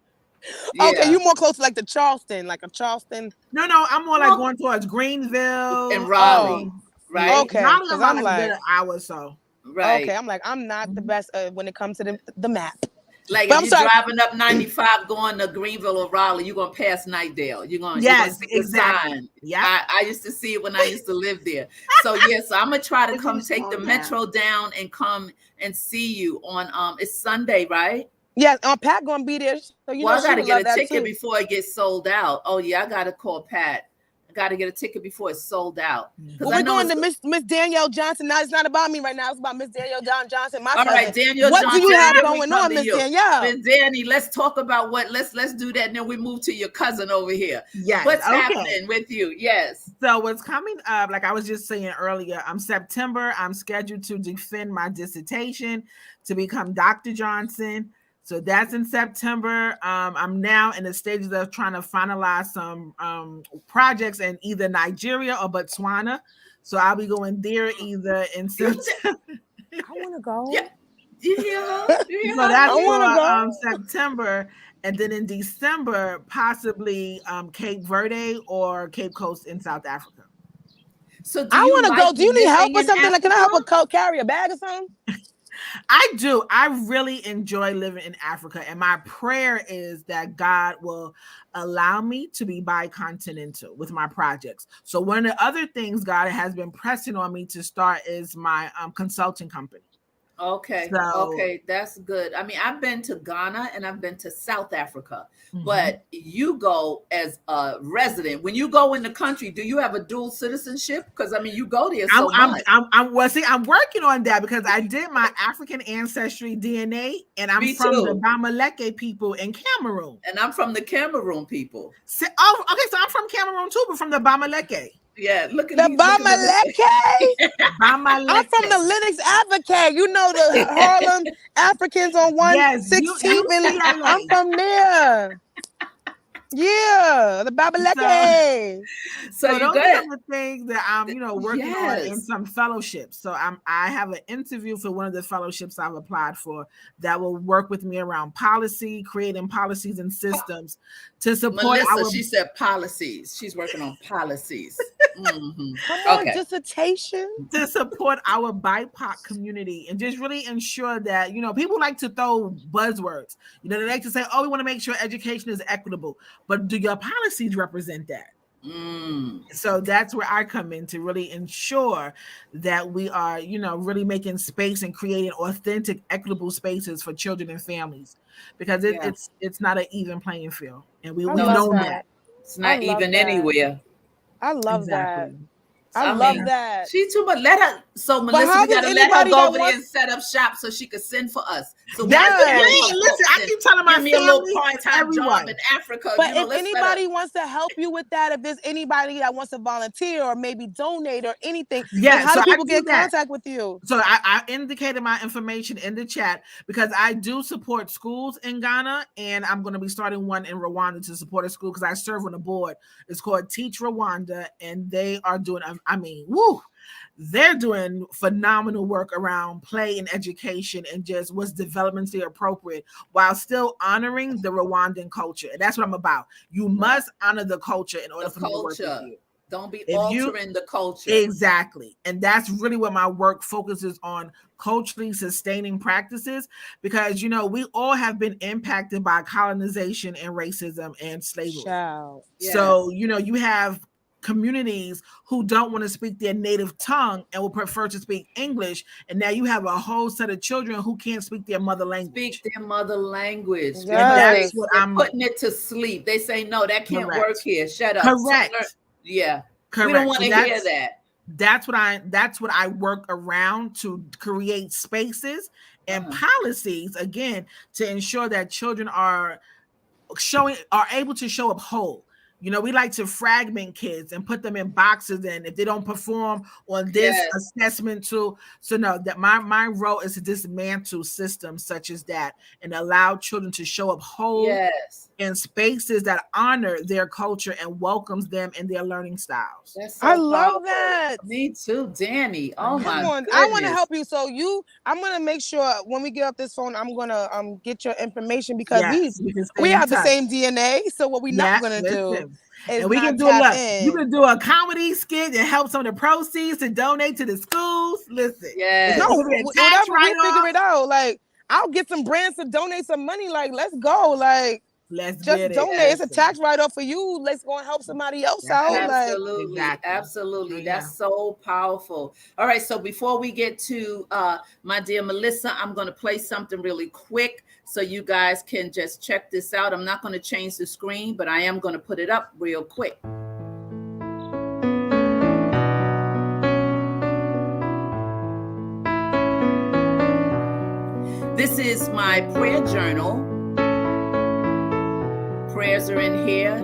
Yeah. Okay, you're more close to like the Charleston, like a Charleston. No, I'm more like going towards Greenville and Raleigh. Right. Okay. Raleigh about like an hour or so. Right. Okay. I'm like, I'm not the best when it comes to the map. Like if you're driving up 95 going to Greenville or Raleigh, you're gonna pass Nightdale. You're gonna see the sign. Yeah. I used to see it when I used to live there. So I'm gonna try to come take the metro down and come and see you on it's Sunday, right? Yeah, Pat gonna be there. So I gotta get a ticket before it gets sold out. Oh yeah, I gotta call Pat. I gotta get a ticket before it's sold out. Well, we're going to Miss Danielle Johnson. Now it's not about me right now. It's about Miss Danielle Johnson. All right, Danielle what Johnson. What do you have going on, Miss Danielle? Miss Danny, let's talk about let's do that, and then we move to your cousin over here. Yes. What's happening with you? Yes. So what's coming up, like I was just saying earlier, September, I'm scheduled to defend my dissertation to become Dr. Johnson. So that's in September. I'm now in the stages of trying to finalize some projects in either Nigeria or Botswana. So I'll be going there either in September. I want to go. Yeah. You hear her? So that's for September. And then in December, possibly Cape Verde or Cape Coast in South Africa. So I want to go. Do you need help or something? Like, can I help carry a bag or something? I do. I really enjoy living in Africa. And my prayer is that God will allow me to be bicontinental with my projects. So one of the other things God has been pressing on me to start is my consulting company. Okay. Okay. That's good. I mean, I've been to Ghana and I've been to South Africa, but you go as a resident. When you go in the country, do you have a dual citizenship? Because I mean, you go there so much. I'm working on that because I did my African ancestry DNA and I'm from the Bamaleke people in Cameroon. And I'm from the Cameroon people. So I'm from Cameroon too, but from the Bamaleke. Yeah, look at the Bamaleke. I'm from the Linux Advocate. You know the Harlem Africans on 116th, and I'm from there. Yeah, the Babaleke. So So you those go are ahead. some of the things that I'm, working on in Yes. some fellowships. So I have an interview for one of the fellowships I've applied for that will work with me around policy, creating policies and systems to support Melissa, our she said policies. She's working on policies. Come on, Okay. dissertation. BIPOC community and just really ensure that, people like to throw buzzwords. They like to say, oh, we want to make sure education is equitable. But do your policies represent that? So that's where I come in to really ensure that we are, really making space and creating authentic, equitable spaces for children and families, because it's not an even playing field, and we know that. It's not even anywhere. I love that. Exactly. I love that. She's too much. Let her. So Melissa, how we got does to let her anybody go that over there and wants- set up shop so she could send for us. So That's the Yes. thing. Listen, I keep telling my give me a little family and part-time everyone. job in Africa. But if let's set anybody up. wants to help you with that, if there's anybody that wants to volunteer or maybe donate or anything, Yeah, like how so do I people do get that. contact with you? So I indicated my information in the chat because I do support schools in Ghana, and I'm going to be starting one in Rwanda to support a school because I serve on the board. It's called Teach Rwanda, and they are doing, they're doing phenomenal work around play and education and just what's developmentally appropriate while still honoring the Rwandan culture. And that's what I'm about. You must honor the culture in order for me to work with you. Don't be altering the culture. Exactly. And that's really what my work focuses on, culturally sustaining practices, because, we all have been impacted by colonization and racism and slavery. Yes. So, you have communities who don't want to speak their native tongue and will prefer to speak English. And now you have a whole set of children who can't speak their mother language. Yes. And that's what They're I'm putting it to sleep. They say, no, that can't work here. Shut up. Correct. We don't want to hear that. That's what I work around to create spaces and policies, again, to ensure that children are able to show up whole. We like to fragment kids and put them in boxes, and if they don't perform on this assessment tool. So no, that my role is to dismantle systems such as that and allow children to show up whole in spaces that honor their culture and welcomes them in their learning styles. I love that. Me too, Danny. Oh my goodness. I want to help you. So I'm gonna make sure when we get off this phone, I'm gonna get your information because we have the same DNA. So what we're not gonna do. And we can do you can do a comedy skit and help some of the proceeds to donate to the schools. Listen, whatever, we figure it out. Like, I'll get some brands to donate some money. Like, let's go. Like, let's just donate. It's a tax write-off for you. Let's go and help somebody else out. Absolutely. Absolutely. That's so powerful. All right. So before we get to my dear Melissa, I'm going to play something really quick so you guys can just check this out. I'm not going to change the screen, but I am going to put it up real quick. This is my prayer journal. Prayers are in here,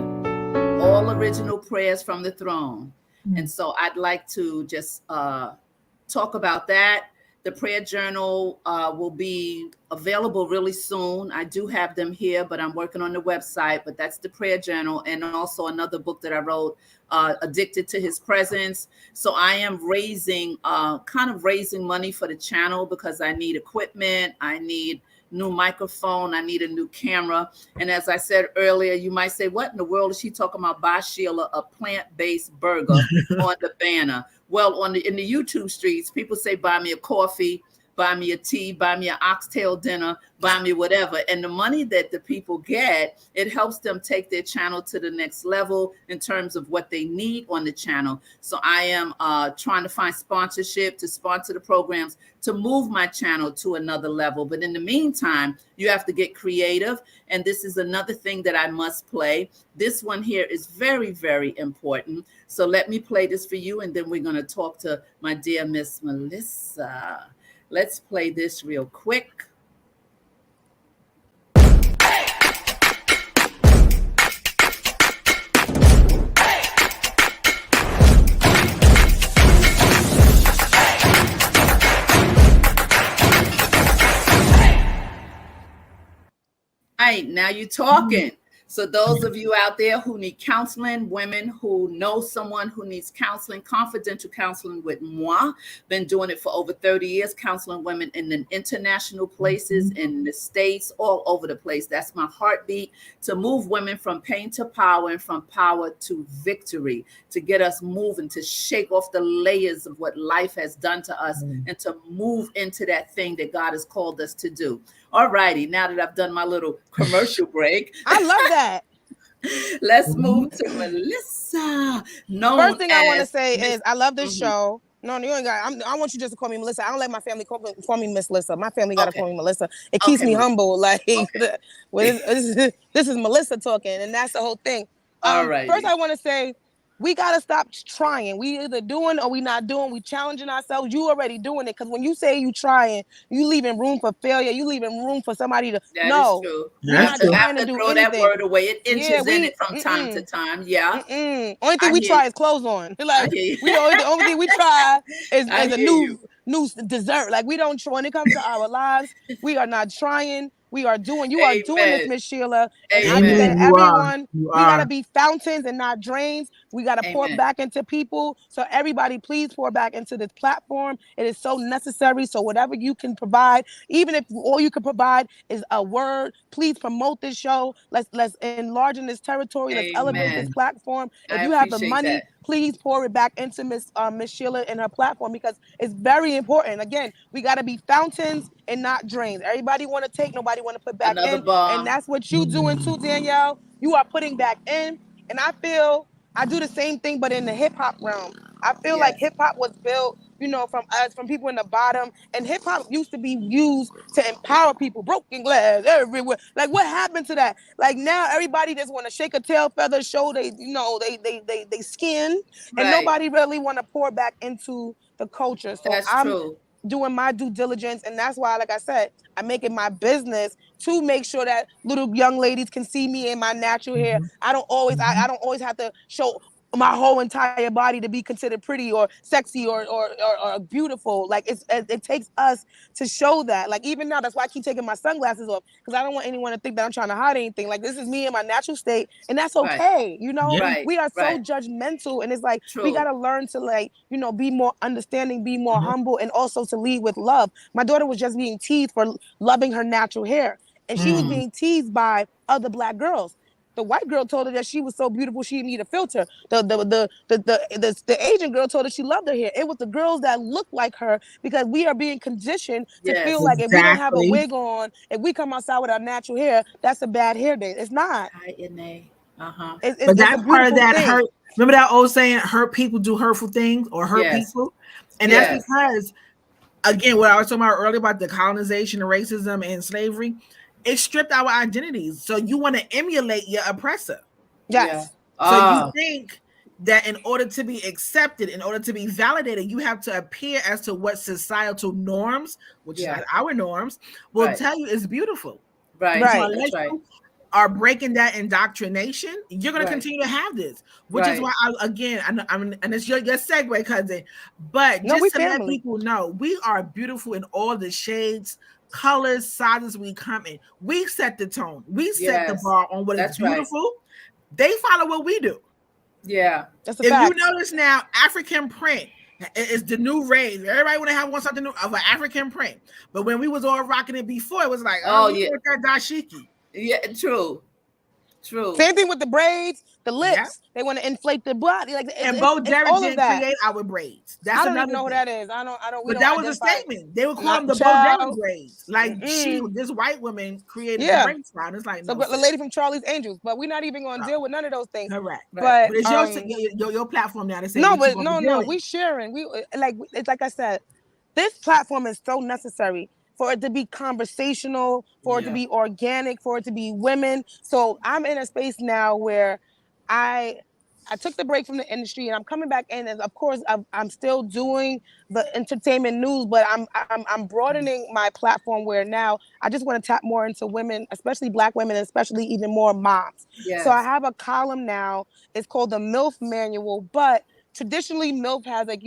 all original prayers from the throne. And so I'd like to just talk about that. The prayer journal will be available really soon. I do have them here, but I'm working on the website. But that's the prayer journal, and also another book that I wrote, Addicted to His Presence. So I am raising money for the channel because I need equipment. I need new microphone. I need a new camera. And as I said earlier, you might say, what in the world is she talking about? Buy Sheila a plant-based burger on the banner. Well, in the YouTube streets, people say, buy me a coffee, buy me a tea, buy me an oxtail dinner, buy me whatever. And the money that the people get, it helps them take their channel to the next level in terms of what they need on the channel. So I am trying to find sponsorship to sponsor the programs to move my channel to another level. But in the meantime, you have to get creative. And this is another thing that I must play. This one here is very, very important. So let me play this for you. And then we're going to talk to my dear Miss Melissa. Let's play this real quick. All right, now you're talking. So those of you out there who need counseling, women who know someone who needs counseling, confidential counseling with moi, been doing it for over 30 years, counseling women in the international places, in the States, all over the place. That's my heartbeat, to move women from pain to power and from power to victory, to get us moving, to shake off the layers of what life has done to us and to move into that thing that God has called us to do. All righty, now that I've done my little commercial break, I love that. let's move to Melissa, known First thing I want to as say Miss. is I love this Mhm. show. No, you ain't got. I want you just to call me Melissa. I don't let my family call me Miss Lissa. My family got to Okay, call me Melissa. It keeps okay, me Melissa. humble. Like, Okay, well, this is Melissa talking, and that's the whole thing. all First righty. I want to say we gotta stop trying. We either doing or we not doing. We challenging ourselves. You already doing it because when you say you trying, you leaving room for failure. You leaving room for somebody to That is no. true. We Have That's not to true. trying have to to do throw that anything. word away. It Yeah, inches in we it from time to time. Yeah, Only thing I we hear try you. is clothes on. I Like hear you. we the only thing we try I is a hear you. new dessert. Like we don't try when it comes to our lives. We are not trying. We are doing. You are doing this, Amen. Miss Sheila. And I just Amen. say Amen. You are. everyone, You we gotta are. be fountains and not drains. We gotta pour Amen. back into people. So everybody, please pour back into this platform. It is so necessary. So whatever you can provide, even if all you can provide is a word, please promote this show. Let's enlarge in this territory. Let's elevate this Amen. platform. If I you have the appreciate money, that. please pour it back into Miss Sheila and her platform because it's very important. Again, we got to be fountains and not drains. Everybody want to take, nobody want to put back Another in, and bomb. that's what you doing too, Danielle. You are putting back in, and I feel I do the same thing, but in the hip hop realm. I feel like Yes. hip hop was built, from us, from people in the bottom, and hip hop used to be used to empower people. Broken glass everywhere. Like, what happened to that? Like now, everybody just want to shake a tail feather, show they skin, and Right. nobody really want to pour back into the culture. So That's I'm true. doing my due diligence, and that's why, like I said, I make it my business to make sure that little young ladies can see me in my natural hair. Mhm. I don't always have to show my whole entire body to be considered pretty or sexy or beautiful. Like it takes us to show that. Like even now, that's why I keep taking my sunglasses off because I don't want anyone to think that I'm trying to hide anything. Like this is me in my natural state, and that's Right. okay. Yeah. Right. We are so Right. judgmental, and it's like we True. gotta learn to be more understanding, be more Mhm. humble, and also to lead with love. My daughter was just being teased for loving her natural hair, and she was Mm. being teased by other black girls. The white girl told her that she was so beautiful she didn't need a filter. The Asian girl told her she loved her hair. It was the girls that looked like her because we are being conditioned to feel Yes. like if we don't have a Exactly. wig on, if we come outside with our natural hair, that's a bad hair day. It's not. I-N-A. Uh-huh. But It's a that's part of beautiful that thing. hurt. Remember that old saying, hurt people do hurtful things or hurt Yes. people? And that's Yes. because, again, what I was talking about earlier about the colonization and racism and slavery, it stripped our identities. So you want to emulate your oppressor. Yeah. Yes. So you Ah, think that in order to be accepted, in order to be validated, you have to appear as to what societal norms, which is yeah. not our norms, will Right. tell you is beautiful. Right. So Right. That's unless right. you are breaking that indoctrination, you're going to Right. continue to have this, which is Right. why I'm and it's your segue, cousin. But No, we just to let family. people know, we are beautiful in all the shades, colors, sizes we come in. We set the tone, we set the Yes. bar on what is That's right. beautiful. They follow what we do. Yeah. That's a If you fact. notice now, African print is the new rave. Everybody want to have one something new of an African print. But when we was all rocking it before, it was like, oh, Oh, we yeah. want that dashiki. Yeah. True. True. Same thing with the braids, the Yeah. lips. They want to inflate the body. Like And Bo it's Derek all of didn't that. create our braids. That's I don't even another know who thing. that is. We But don't that was a identify. statement. They would call them Not the Bo Derek child. braids. Like Mm-mm. this white woman created the Yeah. braid style. And it's like, So no, the sis. lady from Charlie's Angels, but we're not even going to No. deal with none of those things. Correct. Right. But But it's your platform now to say no, what you but want to no, deal in. we sharing. We it's like I said, this platform is so necessary for it to be conversational, for it to Yeah. be organic, for it to be women. So I'm in a space now where I I took the break from the industry and I'm coming back in, and of course I'm still doing the entertainment news, but I'm broadening my platform where now I just want to tap more into women, especially Black women, and especially even more moms. So I Yes. have a column now. It's called the MILF Manual, but traditionally MILF has like,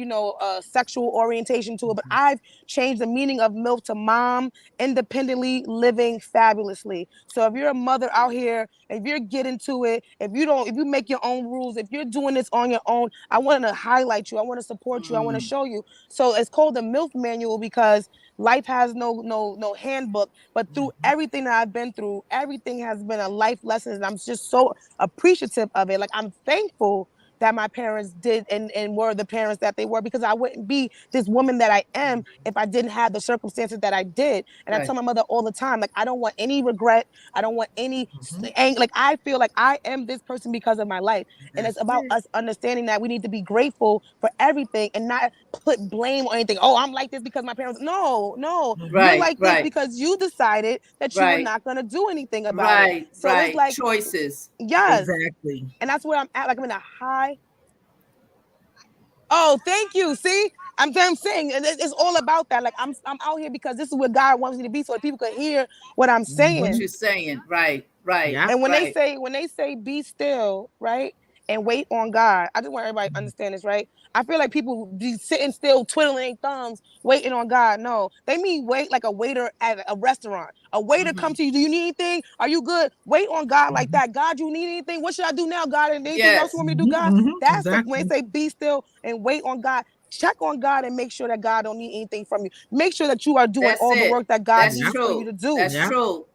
sexual orientation to it, but I've changed the meaning of MILF to mom, independently living fabulously. So if you're a mother out here, if you're getting to it, if you make your own rules, if you're doing this on your own, I want to highlight you. I want to support you. I want to show you. So it's called the MILF manual because life has no handbook, but through everything that I've been through, everything has been a life lesson. And I'm just so appreciative of it. Like I'm thankful that my parents did and were the parents that they were, because I wouldn't be this woman that I am if I didn't have the circumstances that I did. And I tell my mother all the time, like, I don't want any regret. I don't want any like, I feel like I am this person because of my life. And it's about us understanding that we need to be grateful for everything and not put blame or anything. Oh, I'm like this because my parents. No. You're like this because you decided that you were not going to do anything about it. So it's like choices. Yes. Exactly. And that's where I'm at. Like I'm in a high. Oh, thank you. See, I'm saying it's all about that. Like I'm out here because this is where God wants me to be, so that people can hear what I'm saying. What you're saying, right? Yeah. And when they say be still, right, and wait on God, I just want everybody to understand this, right? I feel like people be sitting still, twiddling their thumbs, waiting on God. No, they mean wait like a waiter at a restaurant. A waiter come to you. Do you need anything? Are you good? Wait on God like that. God, you need anything? What should I do now, God? And anything else you want me to do, God? That's when they say be still and wait on God. Check on God and make sure that God don't need anything from you. Make sure that you are doing all the work that God needs for you to do. That's true.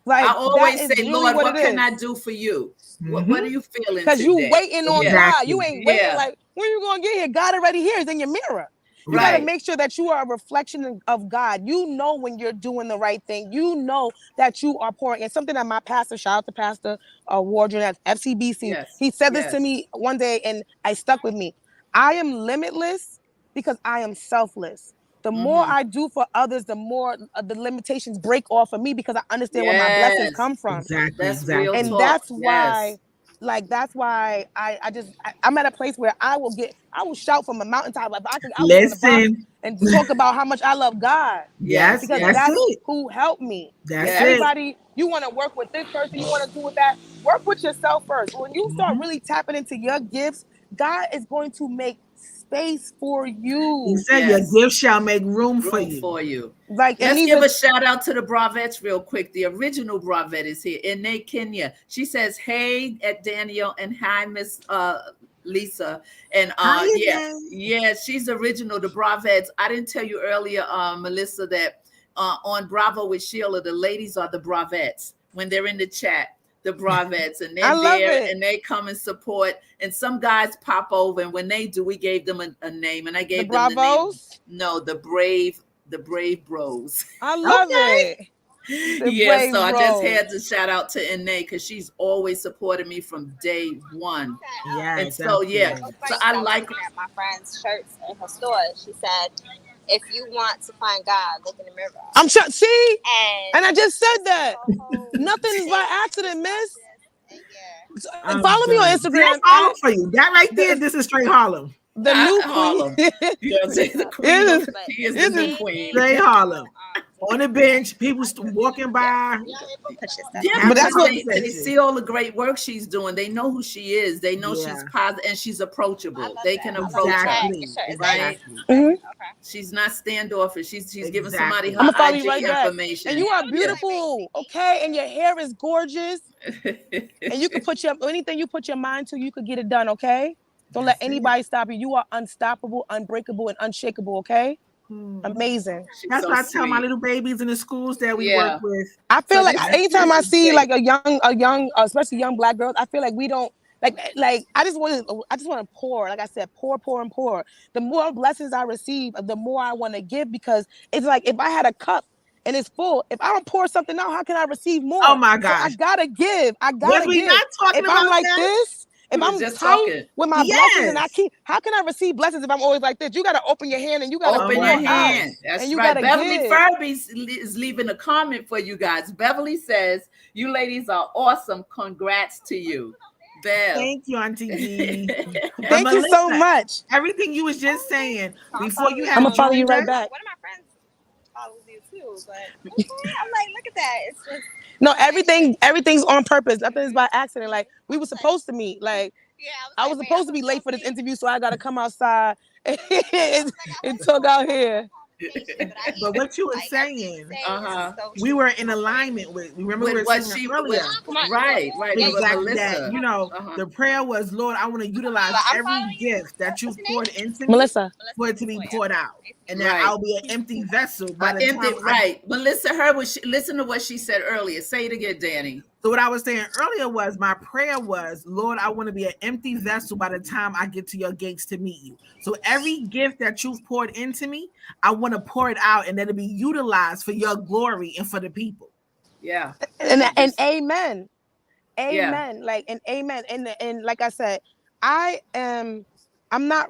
Like, I always say, really Lord, what can I do for you? What are you feeling? Because you waiting on God. You ain't waiting like, when you going to get here? God already here. It's in your mirror. You got to make sure that you are a reflection of God. You know when you're doing the right thing. You know that you are pouring. And something that my pastor, shout out to Pastor Wardren at FCBC, he said this to me one day and I stuck with me. I am limitless because I am selfless. The more I do for others, the more the limitations break off of me because I understand where my blessings come from. Exactly. That's real and talk. that's why, that's why I'm at a place where I will shout from a mountaintop. Like I will go on the box and talk about how much I love God. Yes, because that's who helped me. That's everybody, you want to work with this person, you want to do with that. Work with yourself first. When you start really tapping into your gifts, God is going to make space for you. He said your gift shall make room for you. Like, let's give a shout out to the Bravettes real quick. The original Bravette is here, Ine Kenya. She says, "Hey, at Daniel, and hi, Miss Lisa." And she's original. The Bravettes. I didn't tell you earlier, Melissa, that on Bravo with Sheila, the ladies are the Bravettes when they're in the chat. The Bravettes, and they're there and they come and support. And some guys pop over, and when they do, we gave them a name, and I gave them the name. No, the Brave Bros. I love it. So I just had to shout out to Ine because she's always supported me from day one. And so so I like at my friend's shirts in her store. She said, if you want to find God, look in the mirror. I'm sure. See, and I just said that. Nothing is by accident, miss. Follow me on Instagram. That's Harlem for you. That right there, this is straight Harlem. The new Harlem. The queen. She is the new queen. Straight Harlem. On the bench, people walking by. But that's what they see all the great work she's doing. They know who she is. They know she's positive and she's approachable. They can approach her, right? She's not standoffish. She's giving somebody her IG information. And you are beautiful, okay? And your hair is gorgeous. And you can put anything you put your mind to, you could get it done, okay? Don't let anybody stop you. You are unstoppable, unbreakable, and unshakable, okay? Amazing. That's what I tell my little babies in the schools that we work with. I feel like anytime I see like a young, especially young Black girls, I feel like we don't like I just want to pour. Like I said, pour. The more blessings I receive, the more I want to give, because it's like if I had a cup and it's full, if I don't pour something out, how can I receive more? Oh my gosh! So I gotta give. I gotta give. Not talking if about I'm like that? this. If I'm tight with my blessings and how can I receive blessings if I'm always like this? You got to open your hand and you got to open your hand. That's right. Beverly Furby is leaving a comment for you guys. Beverly says, "You ladies are awesome. Congrats to you." Bev. Thank you, Auntie D. Thank you so much. Everything you was just saying before you had. I'm gonna follow you right back. One of my friends follows you too, but I'm like, look at that. It's just. No, everything's on purpose. Nothing is by accident. Like we were supposed to meet. Like I was supposed to be late for this interview, so I got to come outside and talk out here. But what you were saying, we were in alignment with. Remember, we were what saying she earlier. right Exactly that. Melissa. You know, the prayer was, Lord, I want to utilize every gift that you've poured into me, Melissa, for it to be poured out, and that I'll be an empty vessel by the empty, time. Melissa, her was listen to what she said earlier. Say it again, Danny. So what I was saying earlier was, my prayer was, Lord, I want to be an empty vessel by the time I get to your gates to meet you. So every gift that you've poured into me, I want to pour it out, and let it be utilized for your glory and for the people. Yeah. And amen. Amen. Yeah. Like, and amen. And like I said, I'm not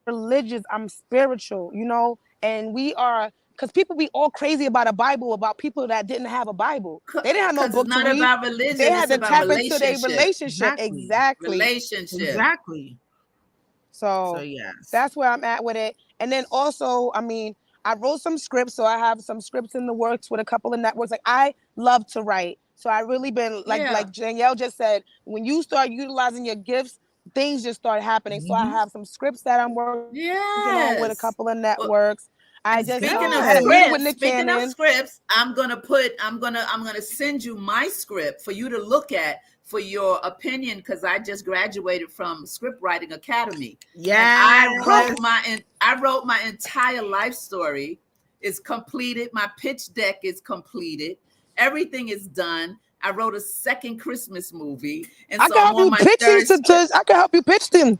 religious, I'm spiritual, you know, and we are, because people be all crazy about a Bible, about people that didn't have a Bible. They didn't have no book it's not to read. About religion. They had it's to tap into their relationship. Exactly. Relationship. Exactly. So yes, that's where I'm at with it. And then also, I mean, I wrote some scripts, so I have some scripts in the works with a couple of networks. Like, I love to write, so I really been like Danielle just said, when you start utilizing your gifts, things just start happening. So I have some scripts that I'm working on with a couple of networks. I just had a meeting with Nick Speaking of scripts, I'm gonna send you my script for you to look at for your opinion, because I just graduated from Script Writing Academy. Yeah, I wrote my entire life story. It's completed. My pitch deck is completed. Everything is done. I wrote a second Christmas movie, and I can help you pitch I can help you pitch them.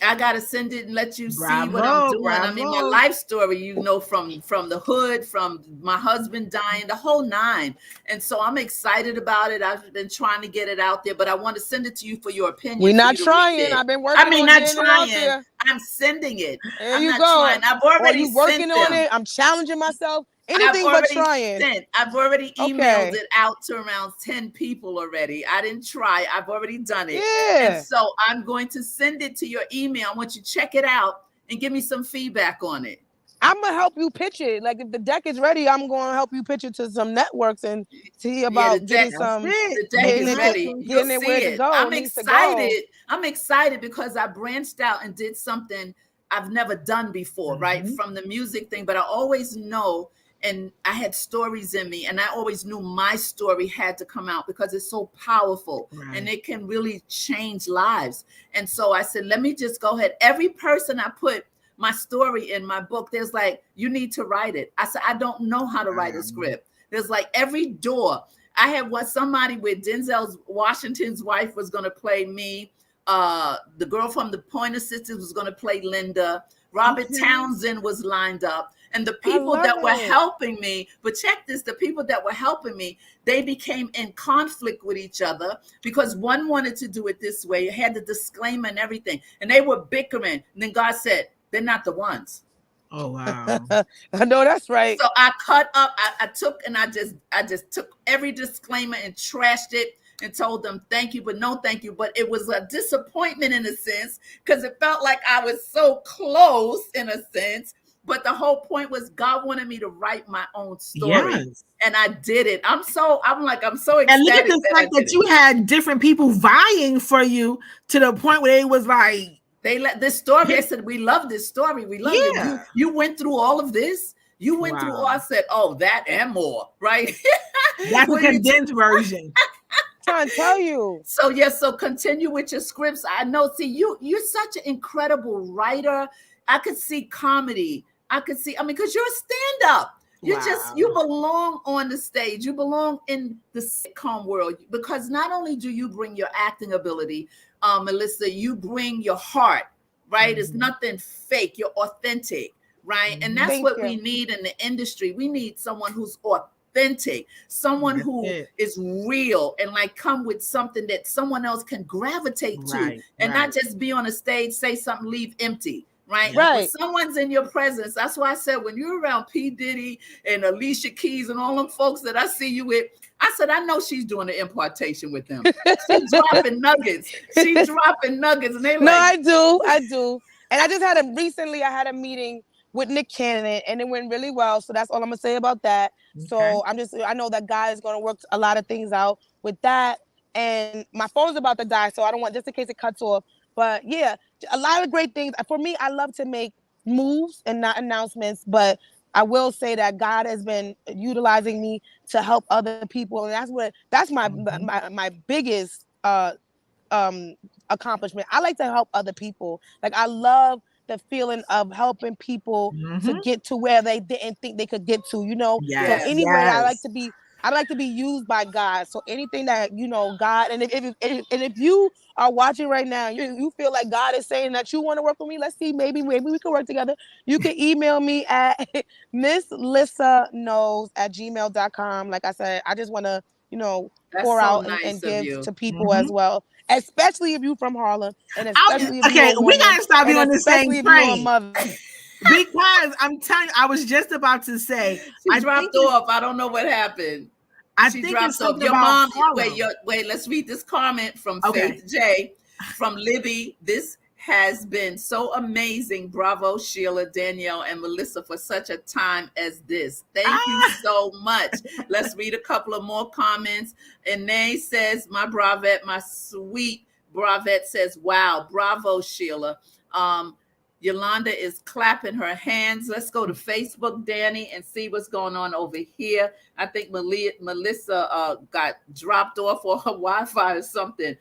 I gotta send it and let you see what I'm doing. I mean, my life story, you know, from the hood, from my husband dying, the whole nine. And so I'm excited about it. I've been trying to get it out there, but I want to send it to you for your opinion. We're not trying. I've been working. I mean, not trying. I'm sending it. There you go. Trying. I've already working on it. I'm challenging myself. Anything but trying. I've already emailed it out to around 10 people already. I didn't try. I've already done it. Yeah. And so I'm going to send it to your email. I want you to check it out and give me some feedback on it. I'm going to help you pitch it. Like, if the deck is ready, I'm going to help you pitch it to some networks and see about getting some. The deck is ready. You'll see it. I'm excited. I'm excited because I branched out and did something I've never done before, right? From the music thing, but I always know. And I had stories in me, and I always knew my story had to come out because it's so powerful and it can really change lives. And so I said, let me just go ahead. Every person I put my story in my book, there's like, you need to write it. I said, I don't know how to write a script. There's like every door. I had somebody with Denzel Washington's wife was going to play me. The girl from the Pointer Sisters was going to play Linda. Robert Townsend was lined up. And the people that were helping me, but check this, the people that were helping me, they became in conflict with each other because one wanted to do it this way, had the disclaimer and everything, and they were bickering. And then God said, they're not the ones. Oh, wow. I know that's right. So I cut up, I just took every disclaimer and trashed it and told them thank you, but no thank you. But it was a disappointment in a sense because it felt like I was so close in a sense. But the whole point was God wanted me to write my own story, and I did it. I'm so excited. And look at the fact that you had different people vying for you to the point where it was like they let this story. They said, "We love this story. We love it. You went through all of this. You went through all." I said, "Oh, that and more, right?" That's a condensed version. Trying to tell you. So so continue with your scripts. I know. See, you're such an incredible writer. I could see comedy. Because you're a stand-up. You belong on the stage. You belong in the sitcom world because not only do you bring your acting ability, Melissa, you bring your heart, right? It's nothing fake. You're authentic, right? And that's what we need in the industry. We need someone who's authentic, someone who is real and like come with something that someone else can gravitate to and not just be on a stage, say something, leave empty. Right. When someone's in your presence. That's why I said when you're around P. Diddy and Alicia Keys and all them folks that I see you with, I said, I know she's doing the impartation with them. She's dropping nuggets. She's dropping nuggets. And they I do. And I just had a meeting with Nick Cannon and it went really well. So that's all I'm gonna say about that. Okay. So I know that God is gonna work a lot of things out with that. And my phone's about to die, so I don't want, just in case it cuts off, But yeah, a lot of great things. For me, I love to make moves and not announcements, but I will say that God has been utilizing me to help other people, and that's my biggest um accomplishment. I like to help other people. Like I love the feeling of helping people to get to where they didn't think they could get to, you know. So Yes, anyway, yes. I like to be used by God. So anything that, you know, God, and if you are watching right now, you feel like God is saying that you want to work with me, let's see, maybe we can work together. You can email me at misslissaknows@gmail.com. Like I said, I just want to, you know, That's pour so out nice and of give you. to people as well, especially if you're from Harlem, and especially if you're Okay, a we woman, gotta stop you and on the same especially if you're a train. mother. Because I'm telling you, I was just about to say, She dropped off. I don't know what happened. I She think it's dropped off. something Your about mom, Harlem. wait, let's read this comment from Okay. Faith J. From Libby. This has been so amazing. Bravo, Sheila, Danielle, and Melissa for such a time as this. Thank you so much. Let's read a couple of more comments. Ine says, my bravette, my sweet bravette says, wow, bravo, Sheila. Yolanda is clapping her hands. Let's go to Facebook, Danny, and see what's going on over here. I think Melissa got dropped off, or her Wi-Fi or something.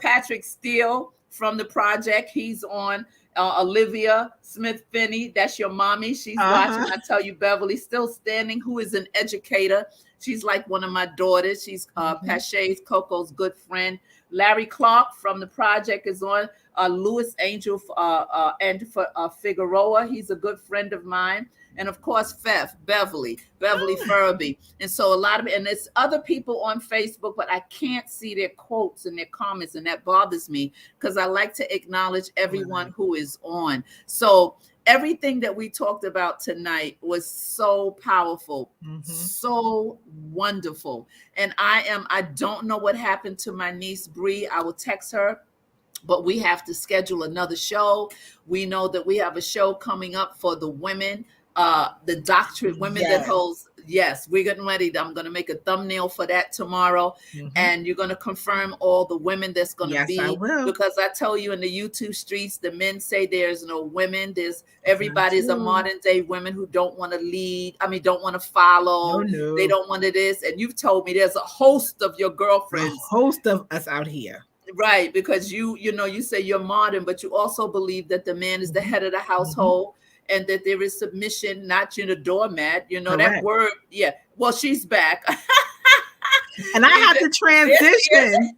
Patrick Steele from the project, he's on. Olivia Smith Finney, that's your mommy. She's watching. I tell you, Beverly still standing, who is an educator. She's like one of my daughters. She's Pache's, Coco's good friend. Larry Clark from the project is on. Louis Angel and Figueroa, he's a good friend of mine. And of course, Beverly Furby. And so and there's other people on Facebook, but I can't see their quotes and their comments, and that bothers me because I like to acknowledge everyone who is on. So everything that we talked about tonight was so powerful, so wonderful. And I don't know what happened to my niece Bree. I will text her, but we have to schedule another show. We know that we have a show coming up for the women, the doctorate women that holds. Yes, we're getting ready. I'm going to make a thumbnail for that tomorrow, and you're going to confirm all the women that's going to be. I will. Because I tell you, in the YouTube streets, the men say there's no women. There's everybody's a modern day women who don't want to lead. I mean, don't want to follow. No. They don't want to this. And you've told me there's a host of your girlfriends. A host of us out here. Right, because you say you're modern, but you also believe that the man is the head of the household, and that there is submission, not a doormat. You know, correct. That word. Yeah. Well, she's back. And I have to transition.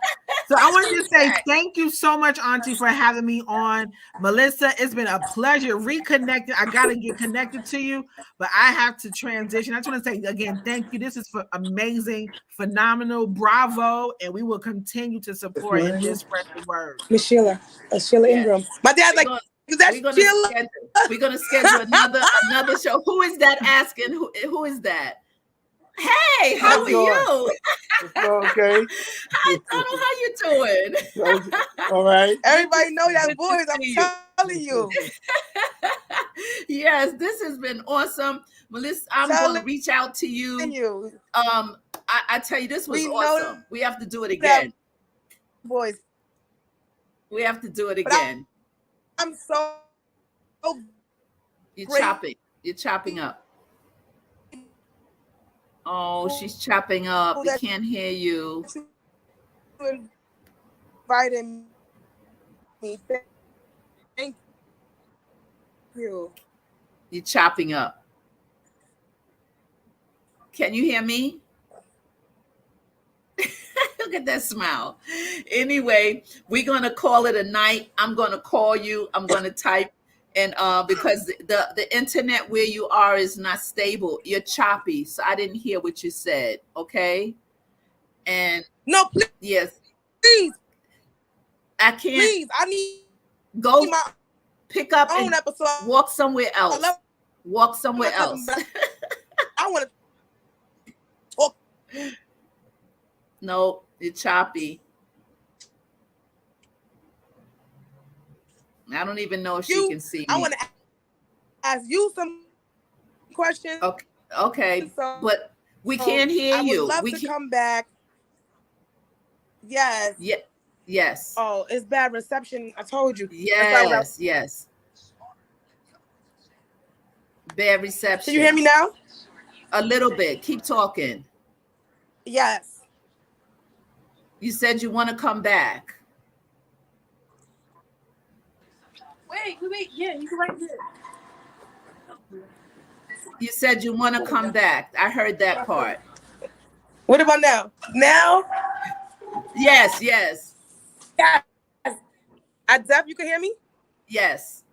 So I want to say thank you so much, Auntie, for having me on. Melissa, it's been a pleasure reconnecting. I got to get connected to you, but I have to transition. I just want to say again, thank you. This is amazing, phenomenal, bravo, and we will continue to support and just spread the word. Miss Sheila, Sheila Ingram. My dad's like, is that Sheila? We're gonna schedule another show. Who is that asking? Who is that? Hey, how are you? Okay. Hi, Donald. How you doing? All right. Everybody know that voice. I'm telling you. Yes, this has been awesome, Melissa. I'm going to reach out to you. I tell you, this was awesome. We have to do it again. Voice. We have to do it again. I'm so. You're chopping. You're chopping up. Oh, she's chopping up. We can't hear you. Inviting me. Thank you. You're chopping up. Can you hear me? Look at that smile. Anyway, we're going to call it a night. I'm going to call you. I'm going to type. And because the internet where you are is not stable, you're choppy. So I didn't hear what you said. Okay. And no, please. Yes. Please. I can't. Please. I need go my pick up own and episode. Walk somewhere else. Walk somewhere else. I want to talk. No, it's choppy. I don't even know if she can see me. I want to ask you some questions. Okay. So, but we can't hear you. I would love to come back. Yes. Yeah. Yes. Oh, it's bad reception. I told you. That's why Yes. Yes. Bad Can you hear reception. me now? A little bit. Keep talking. Yes. You said you want to come back. Wait. Yeah, you can right there. You said you want to come back. I heard that part. What about now? Now? Yes. Yes. Yes. You can hear me? Yes.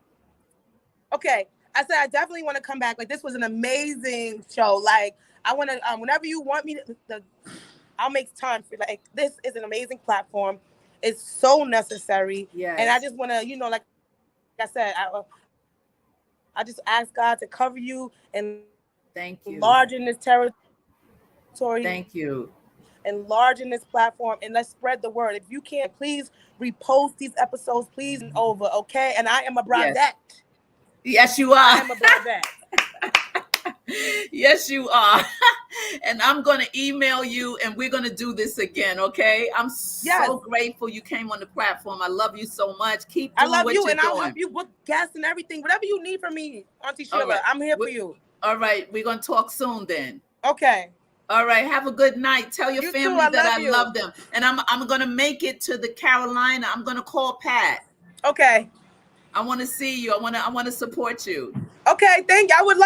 Okay. I said I definitely want to come back. Like, this was an amazing show. Like, I want to, whenever you want me I'll make time for, like, this is an amazing platform. It's so necessary. And I Yes. just want to, like I said, I just ask God to cover you and Thank you. enlarge in this territory, Thank you. enlarge in this platform, and let's spread the word. If you can, please repost these episodes, please, and over, okay? And I am a Yes. bravette. Yes, you I are. am a bravette. Yes, you are. And I'm going to email you and we're going to do this again, okay? I'm Yes. so grateful you came on the platform. I love you so much. Keep I doing love what you, you're and I'll doing. help you book guests and everything. Whatever you need from me, Auntie All Sheila, right. I'm here for you. All right. We're going to talk soon then. Okay. All right. Have a good night. Tell your You too. family I that love I you. love them. And I'm going to make it to the Carolina. I'm going to call Pat. Okay. I want to see you. I want to support you. Okay, thank you. I would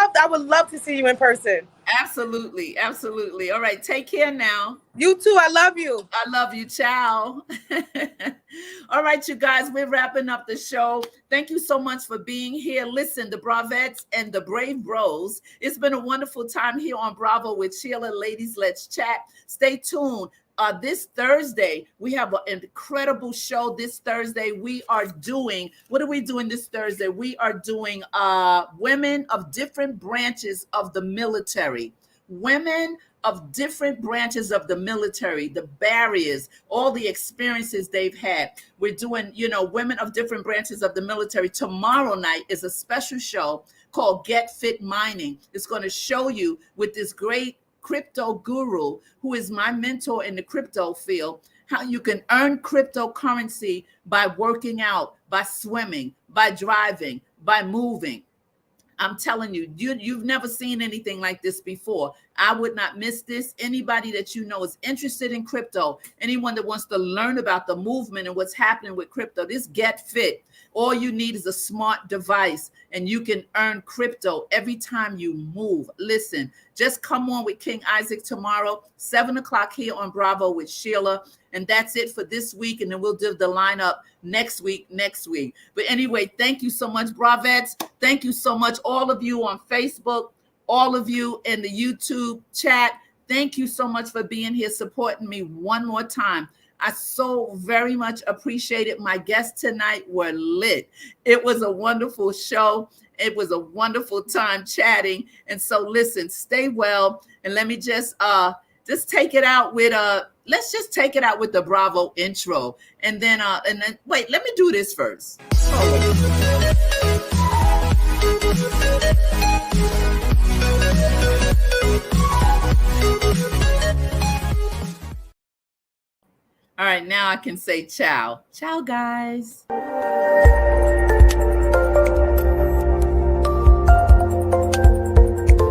love to see you in person. Absolutely. Absolutely. All right. Take care now. You too. I love you. I love you. Ciao. All right, you guys, we're wrapping up the show. Thank you so much for being here. Listen, the Bravettes and the Brave Bros, it's been a wonderful time here on Bravo with Sheila. Ladies, let's chat. Stay tuned. This Thursday, we have an incredible show. This Thursday, we are doing, what are we doing this Thursday? We are doing women of different branches of the military. Women of different branches of the military, the barriers, all the experiences they've had. We're doing, women of different branches of the military. Tomorrow night is a special show called Get Fit Mining. It's going to show you with this great crypto guru who is my mentor in the crypto field, how you can earn cryptocurrency by working out, by swimming, by driving, by moving. I'm telling you, you've never seen anything like this before. I would not miss this. Anybody that you know is interested in crypto, anyone that wants to learn about the movement and what's happening with crypto, this Get Fit. All you need is a smart device and you can earn crypto every time you move. Listen, just come on with King Isaac tomorrow, 7:00 here on Bravo with Sheila. And that's it for this week. And then we'll do the lineup next week. But anyway, thank you so much, Bravettes. Thank you so much, all of you on Facebook, all of you in the YouTube chat. Thank you so much for being here, supporting me one more time. I so very much appreciate it. My guests tonight were lit. It was a wonderful show. It was a wonderful time chatting. And so listen, stay well. And let me just take it out with let's just take it out with the Bravo intro. And then wait, let me do this first. All right, now I can say ciao. Ciao, guys.